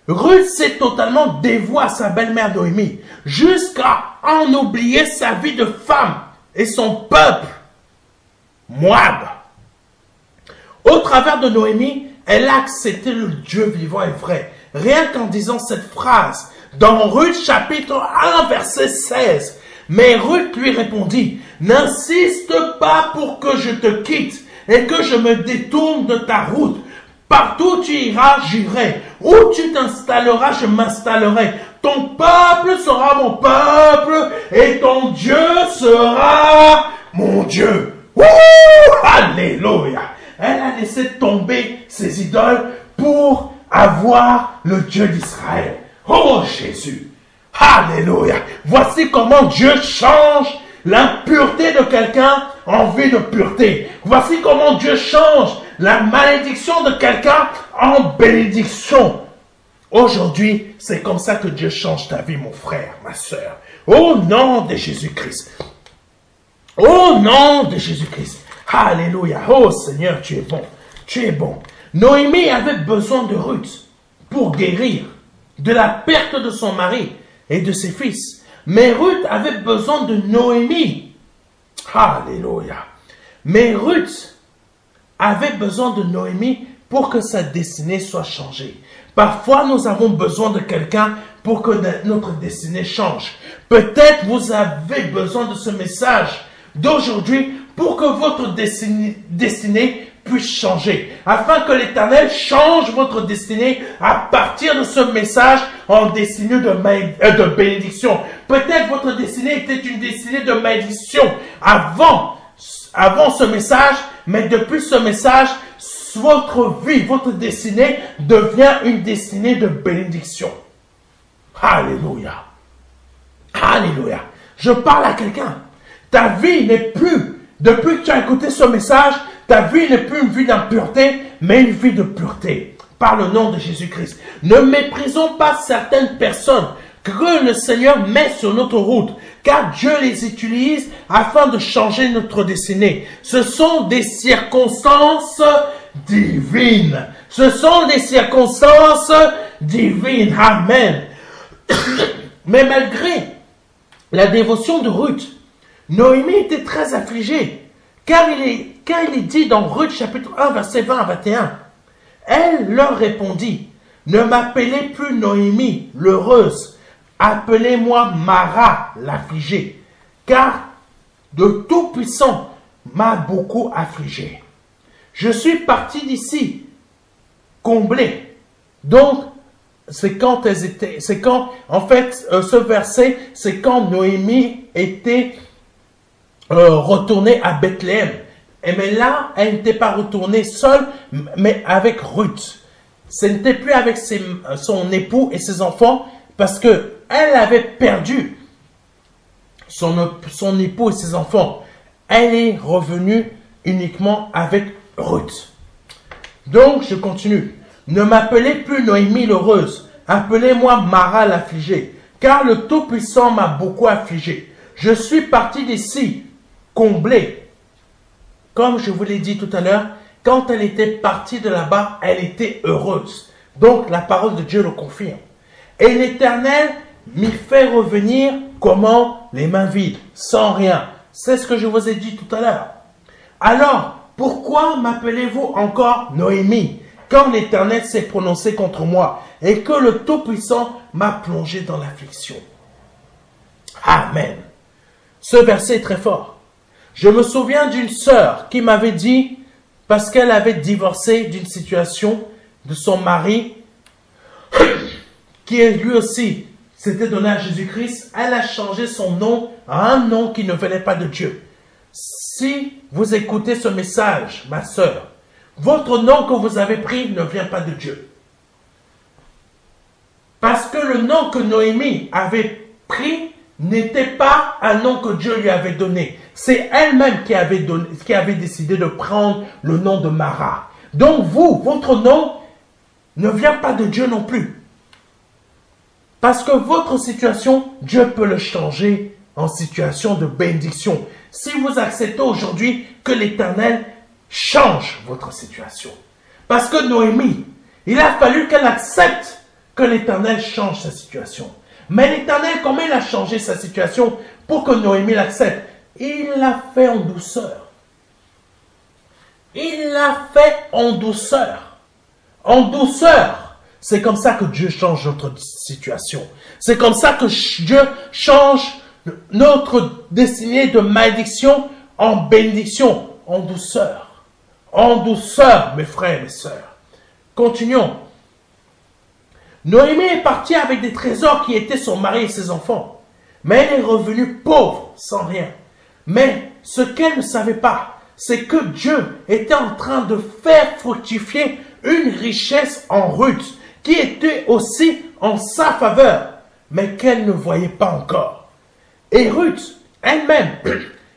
Ruth s'est totalement dévouée à sa belle-mère Noémie, jusqu'à en oublier sa vie de femme et son peuple, Moab. Au travers de Noémie, elle a accepté le Dieu vivant et vrai. Rien qu'en disant cette phrase, dans Ruth chapitre 1, verset 16. Mais Ruth lui répondit, « N'insiste pas pour que je te quitte et que je me détourne de ta route. Partout où tu iras, j'irai. Où tu t'installeras, je m'installerai. Ton peuple sera mon peuple et ton Dieu sera mon Dieu. » Ouh, alléluia. Elle a laissé tomber ses idoles pour avoir le Dieu d'Israël. Oh Jésus. Alléluia. Voici comment Dieu change l'impureté de quelqu'un en vie de pureté. Voici comment Dieu change la malédiction de quelqu'un en bénédiction. Aujourd'hui, c'est comme ça que Dieu change ta vie, mon frère, ma soeur. Au nom de Jésus-Christ. Au nom de Jésus-Christ. Alléluia. Oh Seigneur, tu es bon. Tu es bon. Noémie avait besoin de Ruth pour guérir de la perte de son mari et de ses fils. Mais Ruth avait besoin de Noémie. Alléluia. Mais Ruth avait besoin de Noémie pour que sa destinée soit changée. Parfois, nous avons besoin de quelqu'un pour que notre destinée change. Peut-être vous avez besoin de ce message d'aujourd'hui pour que votre destinée puisse changer. Afin que l'Éternel change votre destinée à partir de ce message en destinée de bénédiction. Peut-être votre destinée était une destinée de malédiction avant ce message, mais depuis ce message, votre vie, votre destinée devient une destinée de bénédiction. Alléluia. Alléluia. Je parle à quelqu'un. Ta vie n'est plus, depuis que tu as écouté ce message, ta vie n'est plus une vie d'impureté, mais une vie de pureté. Par le nom de Jésus-Christ. Ne méprisons pas certaines personnes que le Seigneur met sur notre route, car Dieu les utilise afin de changer notre destinée. Ce sont des circonstances divines. Ce sont des circonstances divines. Amen. Mais malgré la dévotion de Ruth, Noémie était très affligée, car il est dit dans Ruth chapitre 1, verset 20 à 21, elle leur répondit, ne m'appelez plus Noémie, l'heureuse, appelez-moi Mara, l'affligée, car de Tout-Puissant m'a beaucoup affligée. Je suis partie d'ici, comblée. Donc, ce verset, c'est quand Noémie était retournée à Bethléem. Mais là, elle n'était pas retournée seule, mais avec Ruth. Ce n'était plus avec son époux et ses enfants, parce que elle avait perdu son époux et ses enfants. Elle est revenue uniquement avec Ruth. Donc, je continue. Ne m'appelez plus Noémie l'heureuse, appelez-moi Mara l'affligée, car le Tout-Puissant m'a beaucoup affligée. Je suis partie d'ici, comblée. Comme je vous l'ai dit tout à l'heure, quand elle était partie de là-bas, elle était heureuse. Donc, la parole de Dieu le confirme. Et l'Éternel m'y fait revenir comment? Les mains vides, sans rien. C'est ce que je vous ai dit tout à l'heure. Alors, pourquoi m'appelez-vous encore Noémie, quand l'Éternel s'est prononcé contre moi et que le Tout-Puissant m'a plongé dans l'affliction? Amen. Ce verset est très fort. Je me souviens d'une sœur qui m'avait dit, parce qu'elle avait divorcé d'une situation de son mari, qui est lui aussi s'était donné à Jésus-Christ, elle a changé son nom à un nom qui ne venait pas de Dieu. Si vous écoutez ce message, ma sœur, votre nom que vous avez pris ne vient pas de Dieu. Parce que le nom que Noémie avait pris n'était pas un nom que Dieu lui avait donné. C'est elle-même qui avait décidé de prendre le nom de Mara. Donc vous, votre nom ne vient pas de Dieu non plus. Parce que votre situation, Dieu peut le changer en situation de bénédiction. Si vous acceptez aujourd'hui que l'Éternel change votre situation. Parce que Noémie, il a fallu qu'elle accepte que l'Éternel change sa situation. Mais l'Éternel, comment il a changé sa situation pour que Noémie l'accepte? Il l'a fait en douceur. Il l'a fait en douceur. En douceur. C'est comme ça que Dieu change notre situation. C'est comme ça que Dieu change notre destinée de malédiction en bénédiction, en douceur. En douceur, mes frères et mes sœurs. Continuons. Noémie est partie avec des trésors qui étaient son mari et ses enfants. Mais elle est revenue pauvre, sans rien. Mais ce qu'elle ne savait pas, c'est que Dieu était en train de faire fructifier une richesse en Ruth, qui était aussi en sa faveur, mais qu'elle ne voyait pas encore. Et Ruth, elle-même,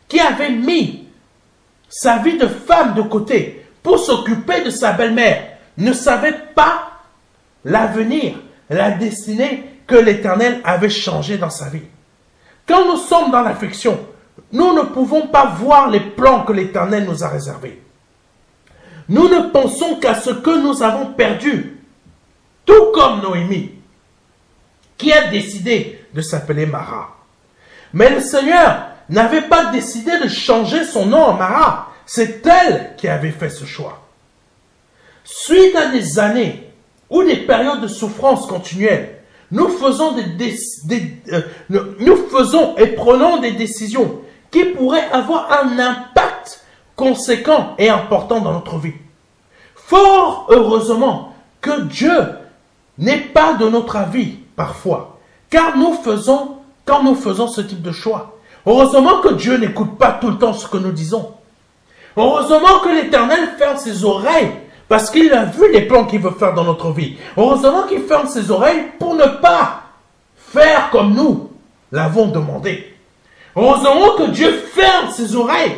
qui avait mis sa vie de femme de côté pour s'occuper de sa belle-mère, ne savait pas l'avenir, la destinée que l'Éternel avait changée dans sa vie. Quand nous sommes dans l'affliction, nous ne pouvons pas voir les plans que l'Éternel nous a réservés. Nous ne pensons qu'à ce que nous avons perdu, tout comme Noémie, qui a décidé de s'appeler Mara. Mais le Seigneur n'avait pas décidé de changer son nom en Mara. C'est elle qui avait fait ce choix. Suite à des années ou des périodes de souffrance continuelle, nous faisons et prenons des décisions qui pourraient avoir un impact conséquent et important dans notre vie. Fort heureusement que Dieu n'est pas de notre avis parfois, car quand nous faisons ce type de choix, heureusement que Dieu n'écoute pas tout le temps ce que nous disons. Heureusement que l'Éternel ferme ses oreilles parce qu'il a vu les plans qu'il veut faire dans notre vie. Heureusement qu'il ferme ses oreilles pour ne pas faire comme nous l'avons demandé. Heureusement que Dieu ferme ses oreilles.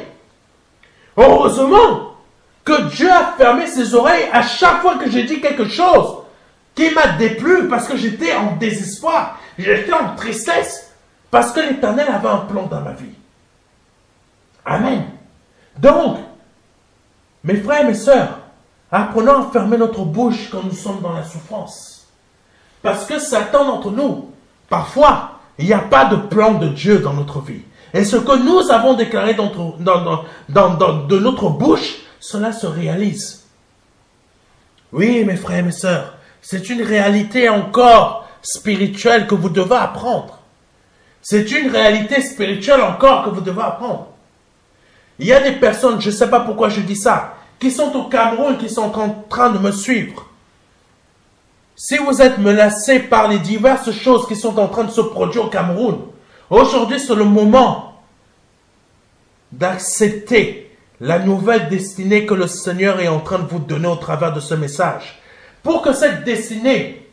Heureusement que Dieu a fermé ses oreilles à chaque fois que j'ai dit quelque chose qui m'a déplu parce que j'étais en désespoir, j'étais en tristesse parce que l'Éternel avait un plan dans ma vie. Amen. Donc, mes frères et mes sœurs, apprenons à fermer notre bouche quand nous sommes dans la souffrance. Parce que Satan d'entre nous, parfois, il n'y a pas de plan de Dieu dans notre vie. Et ce que nous avons déclaré de notre bouche, cela se réalise. Oui, mes frères et mes sœurs, c'est une réalité encore spirituelle que vous devez apprendre. C'est une réalité spirituelle encore que vous devez apprendre. Il y a des personnes, je ne sais pas pourquoi je dis ça, qui sont au Cameroun, qui sont en train de me suivre. Si vous êtes menacés par les diverses choses qui sont en train de se produire au Cameroun, aujourd'hui c'est le moment d'accepter la nouvelle destinée que le Seigneur est en train de vous donner au travers de ce message. Pour que cette destinée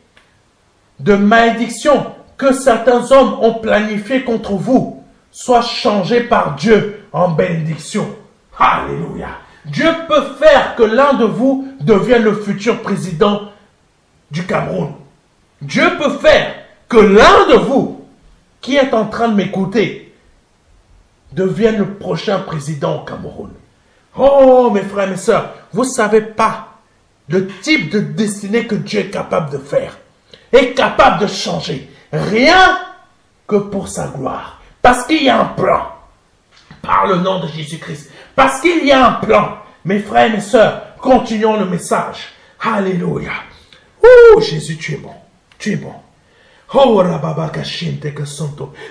de malédiction que certains hommes ont planifiée contre vous soit changée par Dieu en bénédiction. Alléluia. Dieu peut faire que l'un de vous devienne le futur président du Cameroun. Dieu peut faire que l'un de vous qui est en train de m'écouter devienne le prochain président au Cameroun. Oh, mes frères et mes sœurs, vous ne savez pas le type de destinée que Dieu est capable de faire, est capable de changer, rien que pour sa gloire. Parce qu'il y a un plan, par le nom de Jésus-Christ. Parce qu'il y a un plan. Mes frères et mes sœurs, continuons le message. Alléluia. Oh, Jésus, tu es bon. Tu es bon. Oh,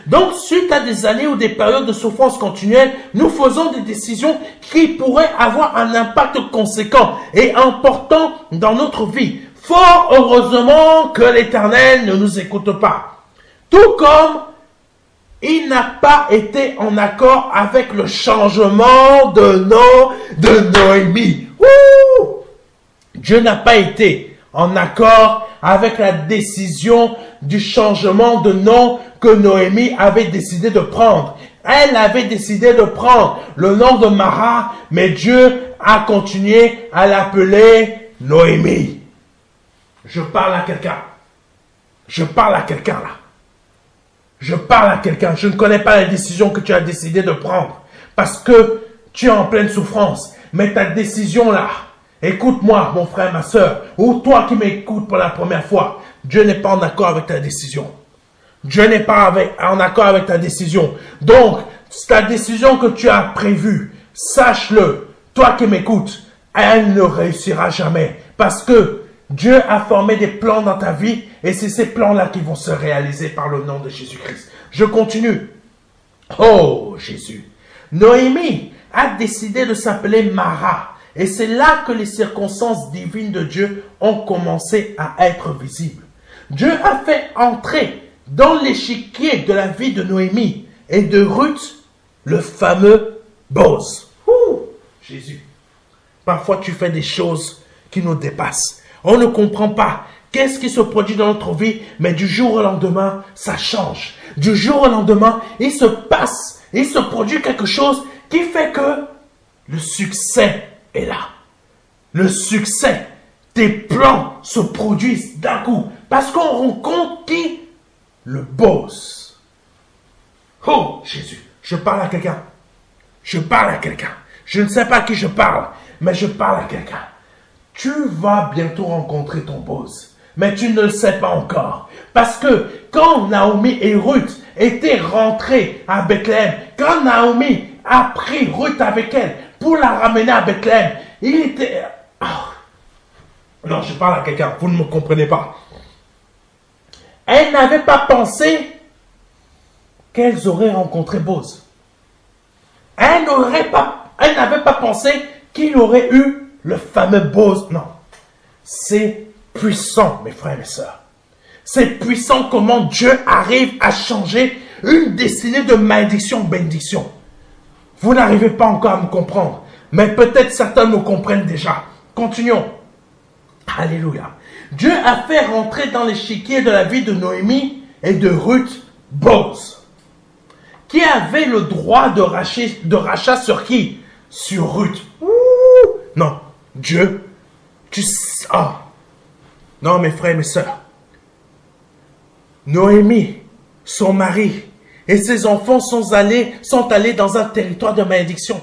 donc, suite à des années ou des périodes de souffrance continuelle, nous faisons des décisions qui pourraient avoir un impact conséquent et important dans notre vie. Fort heureusement que l'Éternel ne nous écoute pas. Tout comme il n'a pas été en accord avec le changement de nom de Noémie. Ouh! Dieu n'a pas été en accord avec la décision du changement de nom que Noémie avait décidé de prendre. Elle avait décidé de prendre le nom de Mara, mais Dieu a continué à l'appeler Noémie. Je parle à quelqu'un. Je parle à quelqu'un là. Je parle à quelqu'un. Je ne connais pas la décision que tu as décidé de prendre parce que tu es en pleine souffrance. Mais ta décision là, écoute-moi, mon frère, ma soeur, ou toi qui m'écoutes pour la première fois, Dieu n'est pas en accord avec ta décision. Dieu n'est pas en accord avec ta décision. Donc, ta décision que tu as prévue, sache-le, toi qui m'écoutes, elle ne réussira jamais. Parce que Dieu a formé des plans dans ta vie et c'est ces plans-là qui vont se réaliser par le nom de Jésus-Christ. Je continue. Oh, Jésus. Noémie a décidé de s'appeler Mara. Et c'est là que les circonstances divines de Dieu ont commencé à être visibles. Dieu a fait entrer dans l'échiquier de la vie de Noémie et de Ruth le fameux Boz. Ouh, Jésus. Parfois tu fais des choses qui nous dépassent. On ne comprend pas qu'est-ce qui se produit dans notre vie, mais du jour au lendemain, ça change. Du jour au lendemain, il se produit quelque chose qui fait que le succès est là. Le succès, tes plans se produisent d'un coup. Parce qu'on rencontre qui? Le boss. Oh, Jésus, je parle à quelqu'un. Je parle à quelqu'un. Je ne sais pas à qui je parle, mais je parle à quelqu'un. Tu vas bientôt rencontrer ton boss, mais tu ne le sais pas encore. Parce que quand Naomi et Ruth étaient rentrées à Bethléem, quand Naomi a pris Ruth avec elle pour la ramener à Bethléem, il était... Oh. Non, je parle à quelqu'un, vous ne me comprenez pas. Elle n'avait pas pensé qu'elles auraient rencontré Boz. Elle n'avait pas pensé qu'il aurait eu le fameux Boz. Non. C'est puissant, mes frères et mes sœurs. C'est puissant comment Dieu arrive à changer une destinée de malédiction en bénédiction. Vous n'arrivez pas encore à me comprendre. mais peut-être certains me comprennent déjà. Continuons. Alléluia. Dieu a fait rentrer dans l'échiquier de la vie de Noémie et de Ruth Boz, qui avait le droit de rachat sur qui? Sur Ruth. Ouh, non, Dieu, non, mes frères et mes sœurs. Noémie, son mari et ses enfants sont allés dans un territoire de malédiction.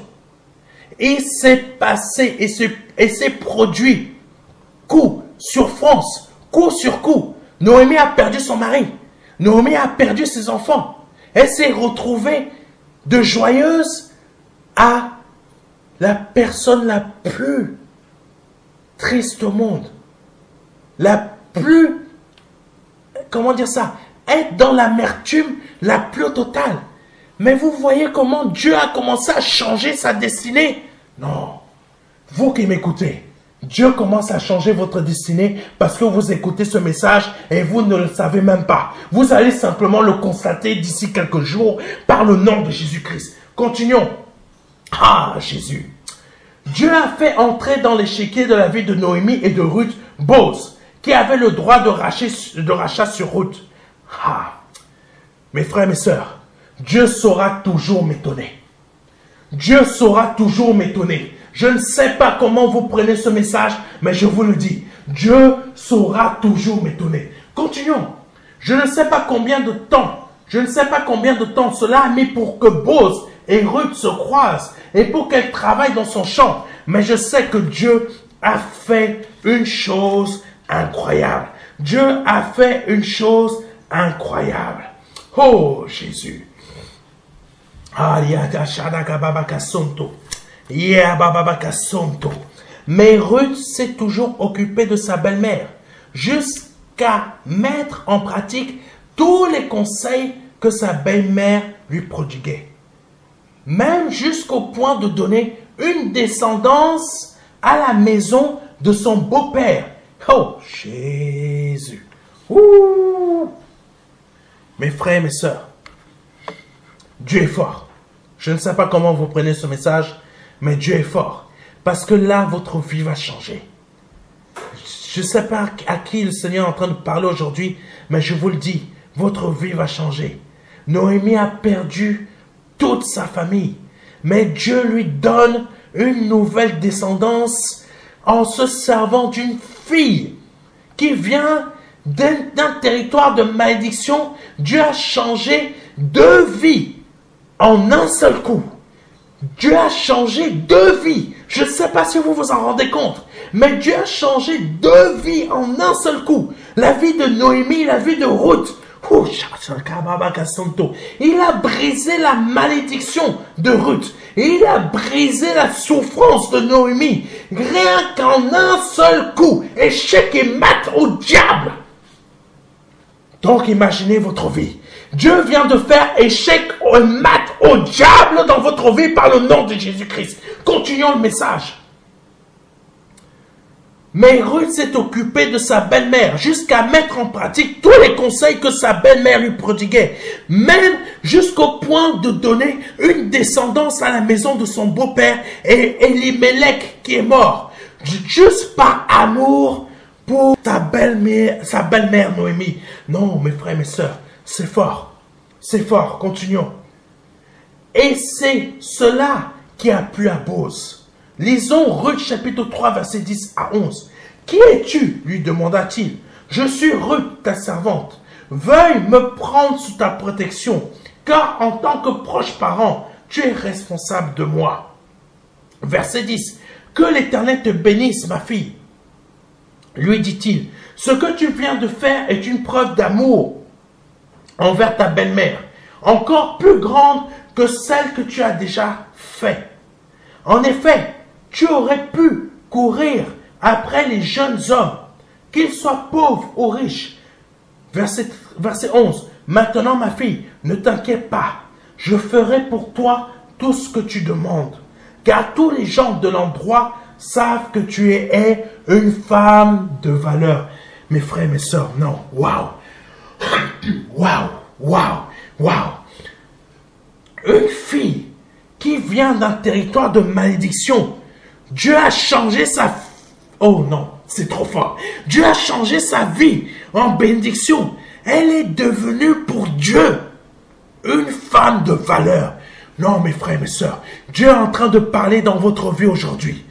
Il s'est passé et s'est produit coup sur France, coup sur coup. Noémie a perdu son mari. Noémie a perdu ses enfants. Elle s'est retrouvée de joyeuse à la personne la plus triste au monde. La plus, comment dire ça, être dans l'amertume la plus totale. Mais vous voyez comment Dieu a commencé à changer sa destinée? Non. Vous qui m'écoutez, Dieu commence à changer votre destinée parce que vous écoutez ce message et vous ne le savez même pas. Vous allez simplement le constater d'ici quelques jours par le nom de Jésus-Christ. Continuons. Ah, Jésus. Dieu a fait entrer dans l'échiquier de la vie de Noémie et de Ruth Boz, qui avait le droit de rachat sur Ruth. Ah, mes frères et mes sœurs, Dieu saura toujours m'étonner. Dieu saura toujours m'étonner. Je ne sais pas comment vous prenez ce message, mais je vous le dis, Dieu saura toujours m'étonner. Continuons. Je ne sais pas combien de temps cela a mis pour que Boz et Ruth se croisent et pour qu'elle travaille dans son champ. Mais je sais que Dieu a fait une chose incroyable. Dieu a fait une chose incroyable. Oh Jésus. Mais Ruth s'est toujours occupée de sa belle-mère jusqu'à mettre en pratique tous les conseils que sa belle-mère lui prodiguait. Même jusqu'au point de donner une descendance à la maison de son beau-père. Oh Jésus. Ouh. Mes frères et mes sœurs, Dieu est fort. Je ne sais pas comment vous prenez ce message, mais Dieu est fort. Parce que là, votre vie va changer. Je ne sais pas à qui le Seigneur est en train de parler aujourd'hui, mais je vous le dis, votre vie va changer. Noémie a perdu toute sa famille, mais Dieu lui donne une nouvelle descendance en se servant d'une fille qui vient d'un territoire de malédiction. Dieu a changé deux vies en un seul coup. Dieu a changé deux vies. Je ne sais pas si vous vous en rendez compte, mais Dieu a changé deux vies en un seul coup. La vie de Noémie, la vie de Ruth. Il a brisé la malédiction de Ruth. Il a brisé la souffrance de Noémie. Rien qu'en un seul coup. Échec et mat au diable. Donc imaginez votre vie. Dieu vient de faire échec et mat au diable dans votre vie par le nom de Jésus-Christ. Continuons le message. Mais Ruth s'est occupée de sa belle-mère jusqu'à mettre en pratique tous les conseils que sa belle-mère lui prodiguait, même jusqu'au point de donner une descendance à la maison de son beau-père et Elimelech qui est mort, juste par amour pour sa belle-mère Noémie. Non, mes frères et mes sœurs, c'est fort, continuons. Et c'est cela qui a plu à Boz. Lisons Ruth chapitre 3 verset 10 à 11. « Qui es-tu » lui demanda-t-il. « Je suis Ruth ta servante. Veuille me prendre sous ta protection, car en tant que proche parent, tu es responsable de moi. » Verset 10. « Que l'Éternel te bénisse, ma fille. » Lui dit-il, « Ce que tu viens de faire est une preuve d'amour envers ta belle-mère, encore plus grande que celle que tu as déjà faite. En effet, tu aurais pu courir après les jeunes hommes, qu'ils soient pauvres ou riches. » Verset 11. « Maintenant, ma fille, ne t'inquiète pas. Je ferai pour toi tout ce que tu demandes. Car tous les gens de l'endroit savent que tu es une femme de valeur. » Mes frères et mes sœurs, non. Waouh. Waouh. Waouh. Waouh. Une fille qui vient d'un territoire de malédiction. Dieu a changé sa... Oh non, c'est trop fort. Dieu a changé sa vie en bénédiction. Elle est devenue pour Dieu une femme de valeur. Non, mes frères et mes sœurs, Dieu est en train de parler dans votre vie aujourd'hui.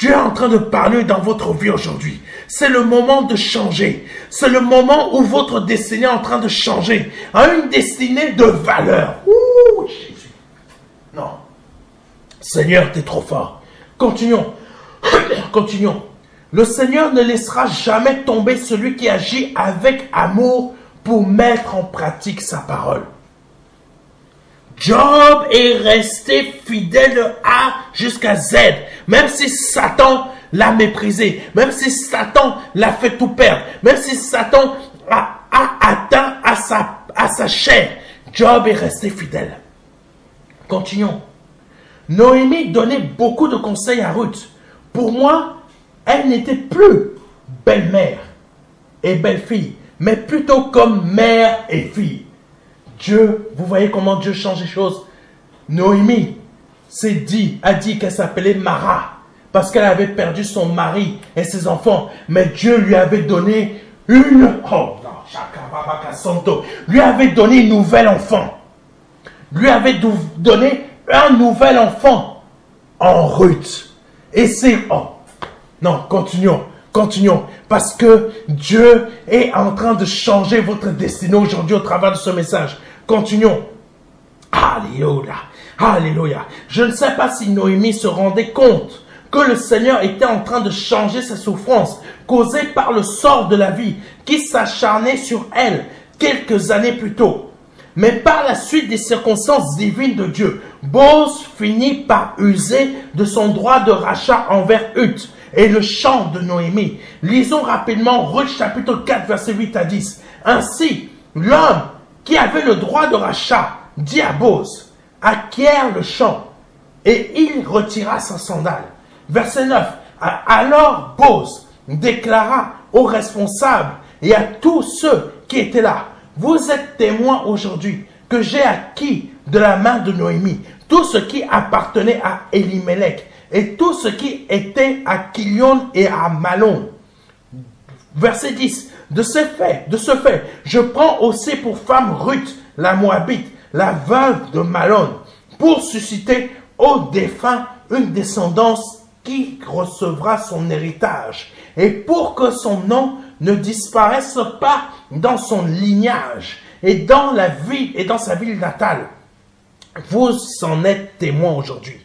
Dieu est en train de parler dans votre vie aujourd'hui. C'est le moment de changer. C'est le moment où votre destinée est en train de changer à une destinée de valeur. Ouh, Jésus. Non. Seigneur, tu es trop fort. Continuons. Continuons. Le Seigneur ne laissera jamais tomber celui qui agit avec amour pour mettre en pratique sa parole. Job est resté fidèle de A jusqu'à Z, même si Satan l'a méprisé, même si Satan l'a fait tout perdre, même si Satan a atteint à sa chair. Job est resté fidèle. Continuons. Noémie donnait beaucoup de conseils à Ruth. Pour moi, elle n'était plus belle-mère et belle-fille, mais plutôt comme mère et fille. Dieu, vous voyez comment Dieu change les choses. Noémie a dit qu'elle s'appelait Mara parce qu'elle avait perdu son mari et ses enfants. Mais Dieu lui avait donné lui avait donné une nouvelle enfant. Lui avait donné un nouvel enfant en Ruth. Et c'est... Oh, non, continuons. Continuons, parce que Dieu est en train de changer votre destinée aujourd'hui au travers de ce message. Continuons. Alléluia. Alléluia. Je ne sais pas si Noémie se rendait compte que le Seigneur était en train de changer sa souffrance causée par le sort de la vie qui s'acharnait sur elle quelques années plus tôt. Mais par la suite des circonstances divines de Dieu, Boz finit par user de son droit de rachat envers Ruth et le chant de Noémie. Lisons rapidement Ruth chapitre 4 verset 8 à 10. Ainsi, l'homme qui avait le droit de rachat dit à Boz, acquiert le champ, et il retira sa sandale. Verset 9. Alors Boz déclara aux responsables et à tous ceux qui étaient là, vous êtes témoins aujourd'hui que j'ai acquis de la main de Noémie tout ce qui appartenait à Elimelech et tout ce qui était à Kilion et à Malon. Verset 10. De ce fait, je prends aussi pour femme Ruth, la Moabite, la veuve de Malon, pour susciter au défunt une descendance qui recevra son héritage, et pour que son nom ne disparaisse pas dans son lignage et dans la vie et dans sa ville natale. Vous en êtes témoins aujourd'hui.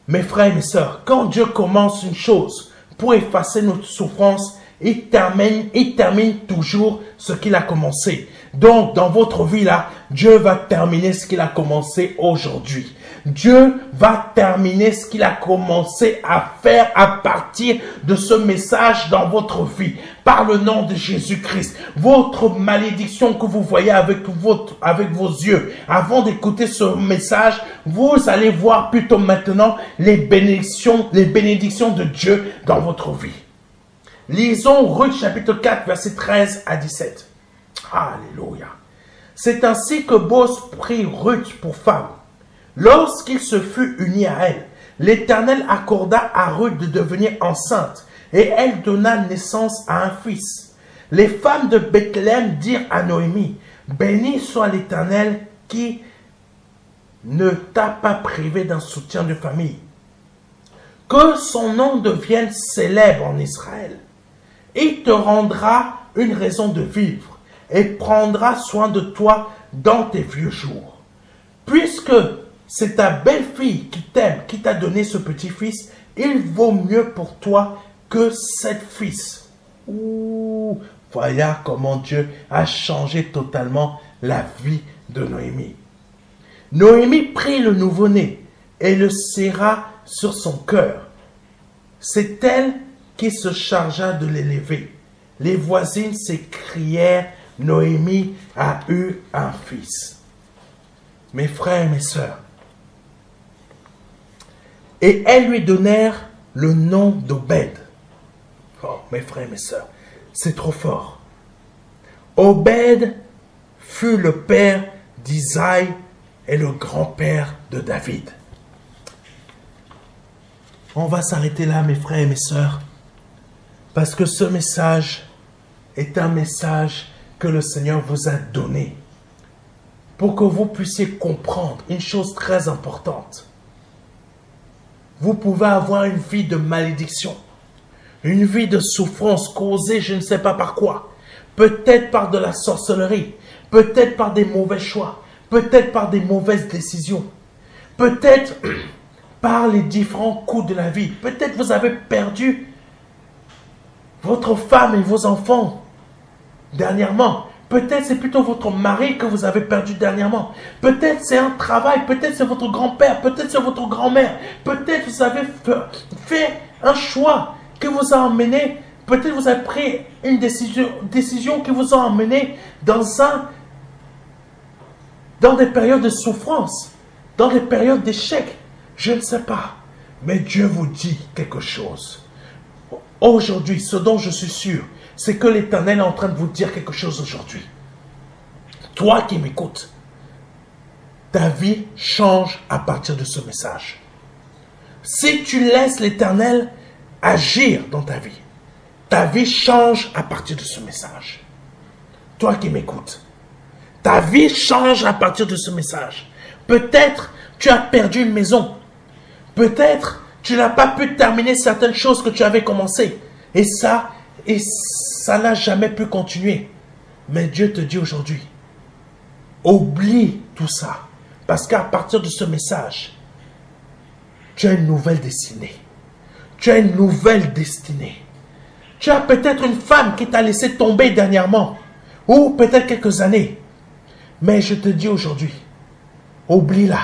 Mes frères et mes sœurs, quand Dieu commence une chose pour effacer notre souffrance, il termine toujours ce qu'il a commencé. Donc, dans votre vie là, Dieu va terminer ce qu'il a commencé aujourd'hui. Dieu va terminer ce qu'il a commencé à faire à partir de ce message dans votre vie. Par le nom de Jésus-Christ. Votre malédiction que vous voyez avec vos yeux, avant d'écouter ce message, vous allez voir plutôt maintenant les bénédictions de Dieu dans votre vie. Lisons Ruth chapitre 4 verset 13 à 17. Alléluia. C'est ainsi que Boz prit Ruth pour femme. Lorsqu'il se fut uni à elle, l'Éternel accorda à Ruth de devenir enceinte, et elle donna naissance à un fils. Les femmes de Bethléem dirent à Noémie, béni soit l'Éternel qui ne t'a pas privé d'un soutien de famille. Que son nom devienne célèbre en Israël. Il te rendra une raison de vivre et prendra soin de toi dans tes vieux jours. Puisque c'est ta belle-fille qui t'aime, qui t'a donné ce petit-fils, il vaut mieux pour toi que 7 fils. Ouh, voilà comment Dieu a changé totalement la vie de Noémie. Noémie prit le nouveau-né et le serra sur son cœur. C'est elle qui se chargea de l'élever. Les voisines s'écrièrent, Noémie a eu un fils. Mes frères et mes sœurs, et elles lui donnèrent le nom d'Obed. Oh, mes frères et mes sœurs, c'est trop fort. Obed fut le père d'Isaïe et le grand-père de David. On va s'arrêter là, mes frères et mes sœurs, parce que ce message est un message que le Seigneur vous a donné pour que vous puissiez comprendre une chose très importante. Vous pouvez avoir une vie de malédiction, une vie de souffrance causée je ne sais pas par quoi, peut-être par de la sorcellerie, peut-être par des mauvais choix, peut-être par des mauvaises décisions, peut-être par les différents coups de la vie. Peut-être vous avez perdu votre femme et vos enfants dernièrement. Peut-être c'est plutôt votre mari que vous avez perdu dernièrement. Peut-être c'est un travail, peut-être c'est votre grand-père, peut-être c'est votre grand-mère. Peut-être vous avez fait un choix qui vous a emmené, peut-être vous avez pris une décision qui vous a emmené dans des périodes de souffrance, dans des périodes d'échec. Je ne sais pas, mais Dieu vous dit quelque chose. Aujourd'hui, ce dont je suis sûr, c'est que l'Éternel est en train de vous dire quelque chose aujourd'hui. Toi qui m'écoutes, ta vie change à partir de ce message. Si tu laisses l'Éternel agir dans ta vie change à partir de ce message. Toi qui m'écoutes, ta vie change à partir de ce message. Peut-être tu as perdu une maison. Peut-être tu n'as pas pu terminer certaines choses que tu avais commencées. Et ça n'a jamais pu continuer. Mais Dieu te dit aujourd'hui, oublie tout ça. Parce qu'à partir de ce message, tu as une nouvelle destinée. Tu as une nouvelle destinée. Tu as peut-être une femme qui t'a laissé tomber dernièrement. Ou peut-être quelques années. Mais je te dis aujourd'hui, oublie-la.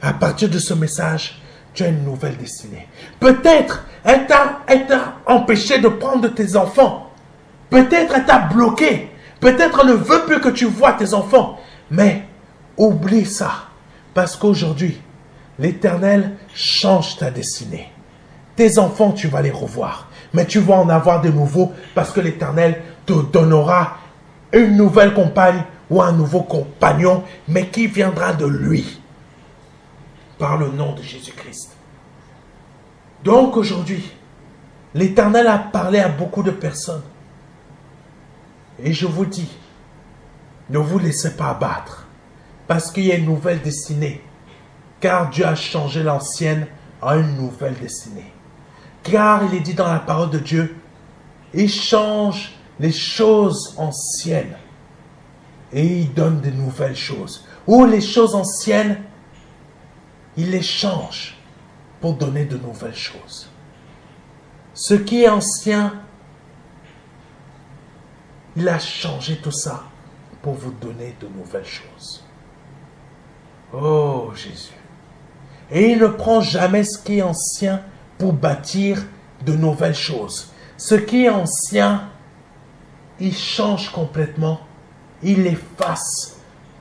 À partir de ce message, tu as une nouvelle destinée. Peut-être elle t'a empêché de prendre tes enfants. Peut-être elle t'a bloqué. Peut-être elle ne veut plus que tu vois tes enfants. Mais oublie ça. Parce qu'aujourd'hui, l'Éternel change ta destinée. Tes enfants, tu vas les revoir. Mais tu vas en avoir de nouveaux parce que l'Éternel te donnera une nouvelle compagne ou un nouveau compagnon, mais qui viendra de lui. Par le nom de Jésus-Christ. Donc aujourd'hui, l'Éternel a parlé à beaucoup de personnes. Et je vous dis, ne vous laissez pas abattre. Parce qu'il y a une nouvelle destinée. Car Dieu a changé l'ancienne en une nouvelle destinée. Car il est dit dans la parole de Dieu, il change les choses anciennes. Et il donne de nouvelles choses. Ou les choses anciennes, il les change pour donner de nouvelles choses. Ce qui est ancien, il a changé tout ça pour vous donner de nouvelles choses. Oh Jésus. Et il ne prend jamais ce qui est ancien pour bâtir de nouvelles choses. Ce qui est ancien, il change complètement, il efface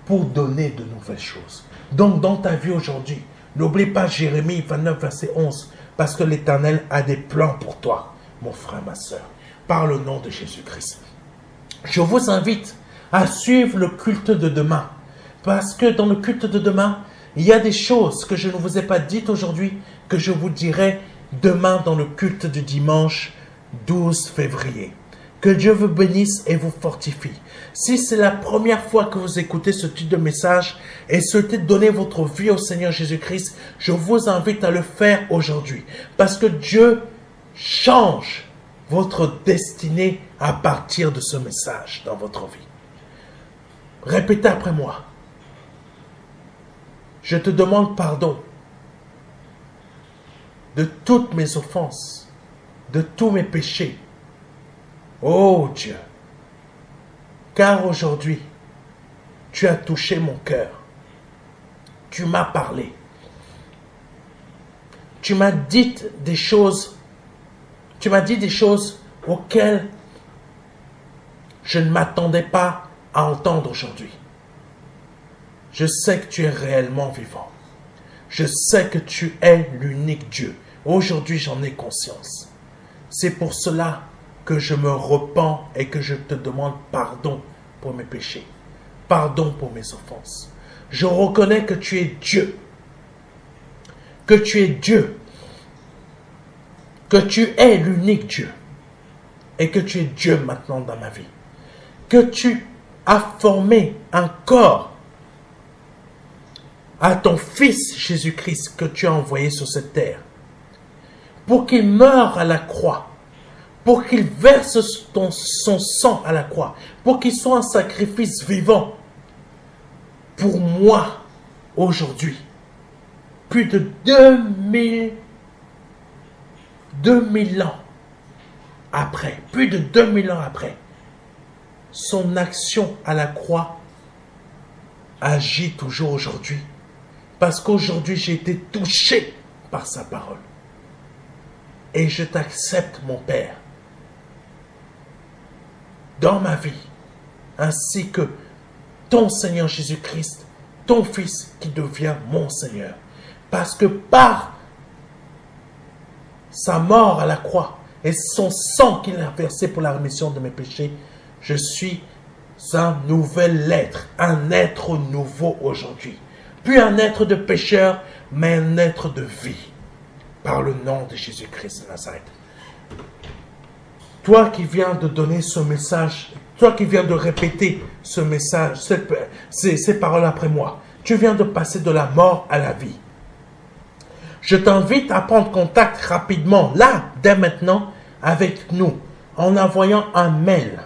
pour donner de nouvelles choses. Donc dans ta vie aujourd'hui, n'oublie pas Jérémie 29, verset 11, parce que l'Éternel a des plans pour toi, mon frère, ma soeur, par le nom de Jésus-Christ. Je vous invite à suivre le culte de demain, parce que dans le culte de demain, il y a des choses que je ne vous ai pas dites aujourd'hui, que je vous dirai demain dans le culte du dimanche 12 février. Que Dieu vous bénisse et vous fortifie. Si c'est la première fois que vous écoutez ce type de message et souhaitez donner votre vie au Seigneur Jésus-Christ, je vous invite à le faire aujourd'hui. Parce que Dieu change votre destinée à partir de ce message dans votre vie. Répétez après moi. Je te demande pardon de toutes mes offenses, de tous mes péchés. Oh Dieu, car aujourd'hui, tu as touché mon cœur. Tu m'as parlé. Tu m'as dit des choses auxquelles je ne m'attendais pas à entendre aujourd'hui. Je sais que tu es réellement vivant. Je sais que tu es l'unique Dieu. Aujourd'hui, j'en ai conscience. C'est pour cela que je me repens et que je te demande pardon pour mes péchés. Pardon pour mes offenses. Je reconnais que tu es Dieu. Que tu es Dieu. que tu es l'unique Dieu et que tu es Dieu maintenant dans ma vie. Que tu as formé un corps à ton Fils Jésus-Christ que tu as envoyé sur cette terre pour qu'il meure à la croix, pour qu'il verse son sang à la croix, pour qu'il soit un sacrifice vivant pour moi aujourd'hui. Plus de 2000 ans après, plus de 2000 ans après, son action à la croix agit toujours aujourd'hui. Parce qu'aujourd'hui, j'ai été touché par sa parole. Et je t'accepte, mon Père, dans ma vie, ainsi que ton Seigneur Jésus-Christ, ton Fils qui devient mon Seigneur. Parce que par sa mort à la croix et son sang qu'il a versé pour la rémission de mes péchés, je suis un nouvel être, un être nouveau aujourd'hui. Plus un être de pécheur, mais un être de vie. Par le nom de Jésus-Christ de Nazareth. Toi qui viens de donner ce message, toi qui viens de répéter ce message, ces paroles après moi, tu viens de passer de la mort à la vie. Je t'invite à prendre contact rapidement, là, dès maintenant, avec nous, en envoyant un mail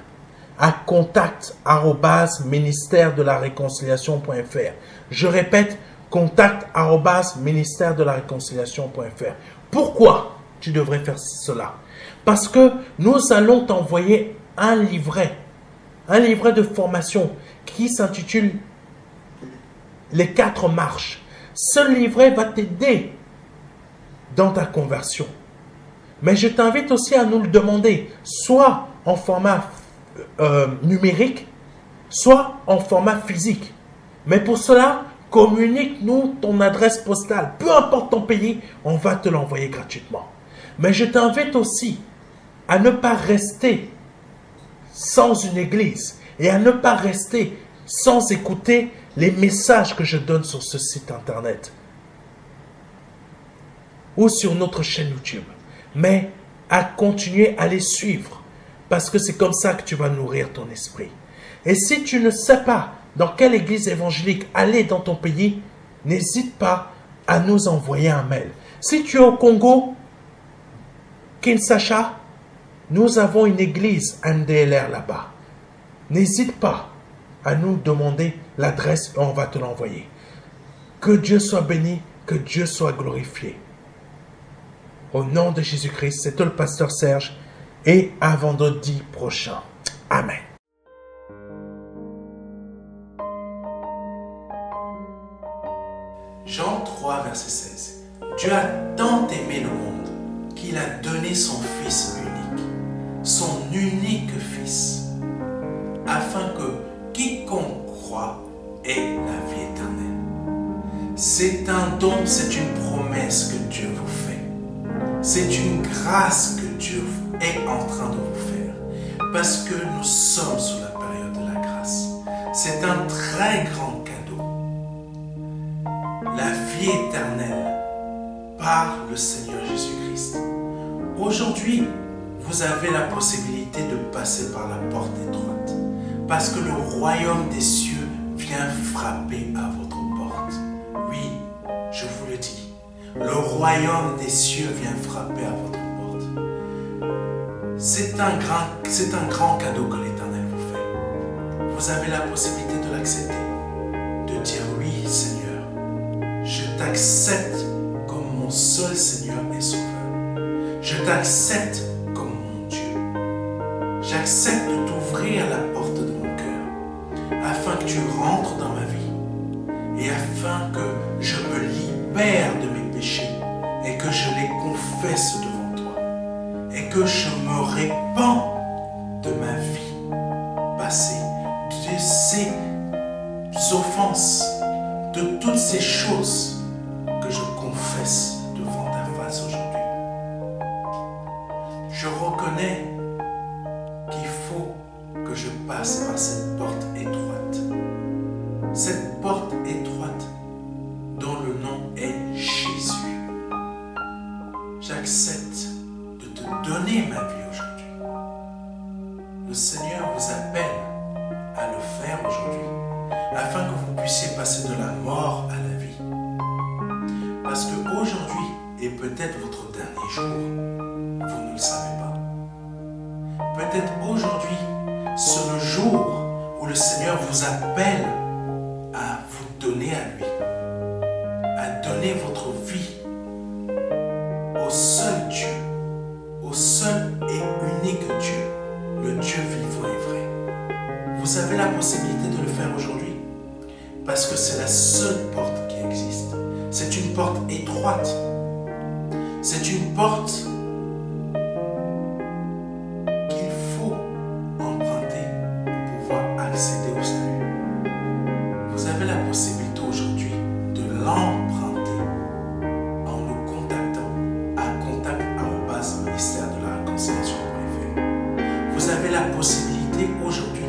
à contact@ministère-de-la-réconciliation.fr. Je répète, contact@ministère-de-la-réconciliation.fr. Pourquoi tu devrais faire cela? Parce que nous allons t'envoyer un livret de formation qui s'intitule Les 4 marches. Ce livret va t'aider dans ta conversion. Mais je t'invite aussi à nous le demander, soit en format numérique, soit en format physique. Mais pour cela, communique-nous ton adresse postale. Peu importe ton pays, on va te l'envoyer gratuitement. Mais je t'invite aussi à ne pas rester sans une église et à ne pas rester sans écouter les messages que je donne sur ce site internet ou sur notre chaîne YouTube. Mais à continuer à les suivre parce que c'est comme ça que tu vas nourrir ton esprit. Et si tu ne sais pas dans quelle église évangélique aller dans ton pays, n'hésite pas à nous envoyer un mail. Si tu es au Congo, Kinshasa, nous avons une église MDLR là-bas. N'hésite pas à nous demander l'adresse et on va te l'envoyer. Que Dieu soit béni, que Dieu soit glorifié. Au nom de Jésus-Christ, c'est le pasteur Serge et à vendredi prochain. Amen. Jean 3, verset 16. Dieu a tant aimé le monde qu'il a donné son Fils unique Fils, afin que quiconque croit ait la vie éternelle. C'est un don, c'est une promesse que Dieu vous fait. C'est une grâce que Dieu est en train de vous faire. Parce que nous sommes sous la période de la grâce. C'est un très grand cadeau. La vie éternelle par le Seigneur Jésus-Christ. Aujourd'hui, vous avez la possibilité de passer par la porte étroite. Parce que le royaume des cieux vient frapper à votre porte. Oui, je vous le dis. Le royaume des cieux vient frapper à votre porte. C'est un grand cadeau que l'Éternel vous fait. Vous avez la possibilité de l'accepter. De dire oui, Seigneur, je t'accepte comme mon seul Seigneur et Sauveur. Je t'accepte comme mon Dieu. J'accepte de t'ouvrir la porte de mon cœur afin que tu rentres dans ma vie et afin que je me libère de mes péchés et que je les confesse devant toi et que je me répands de ma vie passée, de ces offenses, de toutes ces choses que je confesse devant ta face aujourd'hui. Je reconnais qu'il faut que je passe par cette porte étroite. Cette porte étroite dont le nom est Jésus. J'accepte afin que vous puissiez passer de la mort à la vie. Parce qu'aujourd'hui est peut-être votre dernier jour, vous ne le savez pas. Peut-être aujourd'hui, c'est le jour où le Seigneur vous appelle à vous donner à lui, à donner votre vie au seul Dieu, au seul et unique Dieu, le Dieu vivant et vrai. Vous avez la possibilité de le faire aujourd'hui parce que c'est la seule porte qui existe. C'est une porte étroite. C'est une porte qu'il faut emprunter pour pouvoir accéder au salut. Vous avez la possibilité aujourd'hui de l'emprunter en nous contactant à contact@ministère-de-la-réconciliation.fr. Vous avez la possibilité aujourd'hui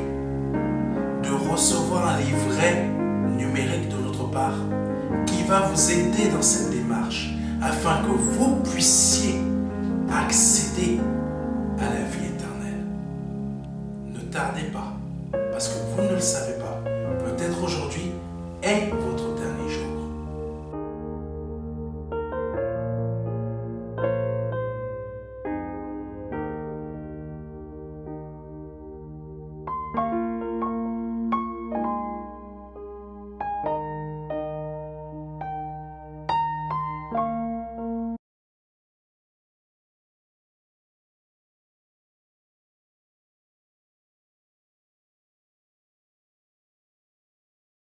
de recevoir un livret numérique de notre part qui va vous aider dans cette démarche afin que vous puissiez accéder à la vie éternelle. Ne tardez pas, parce que vous ne le savez pas. Peut-être aujourd'hui est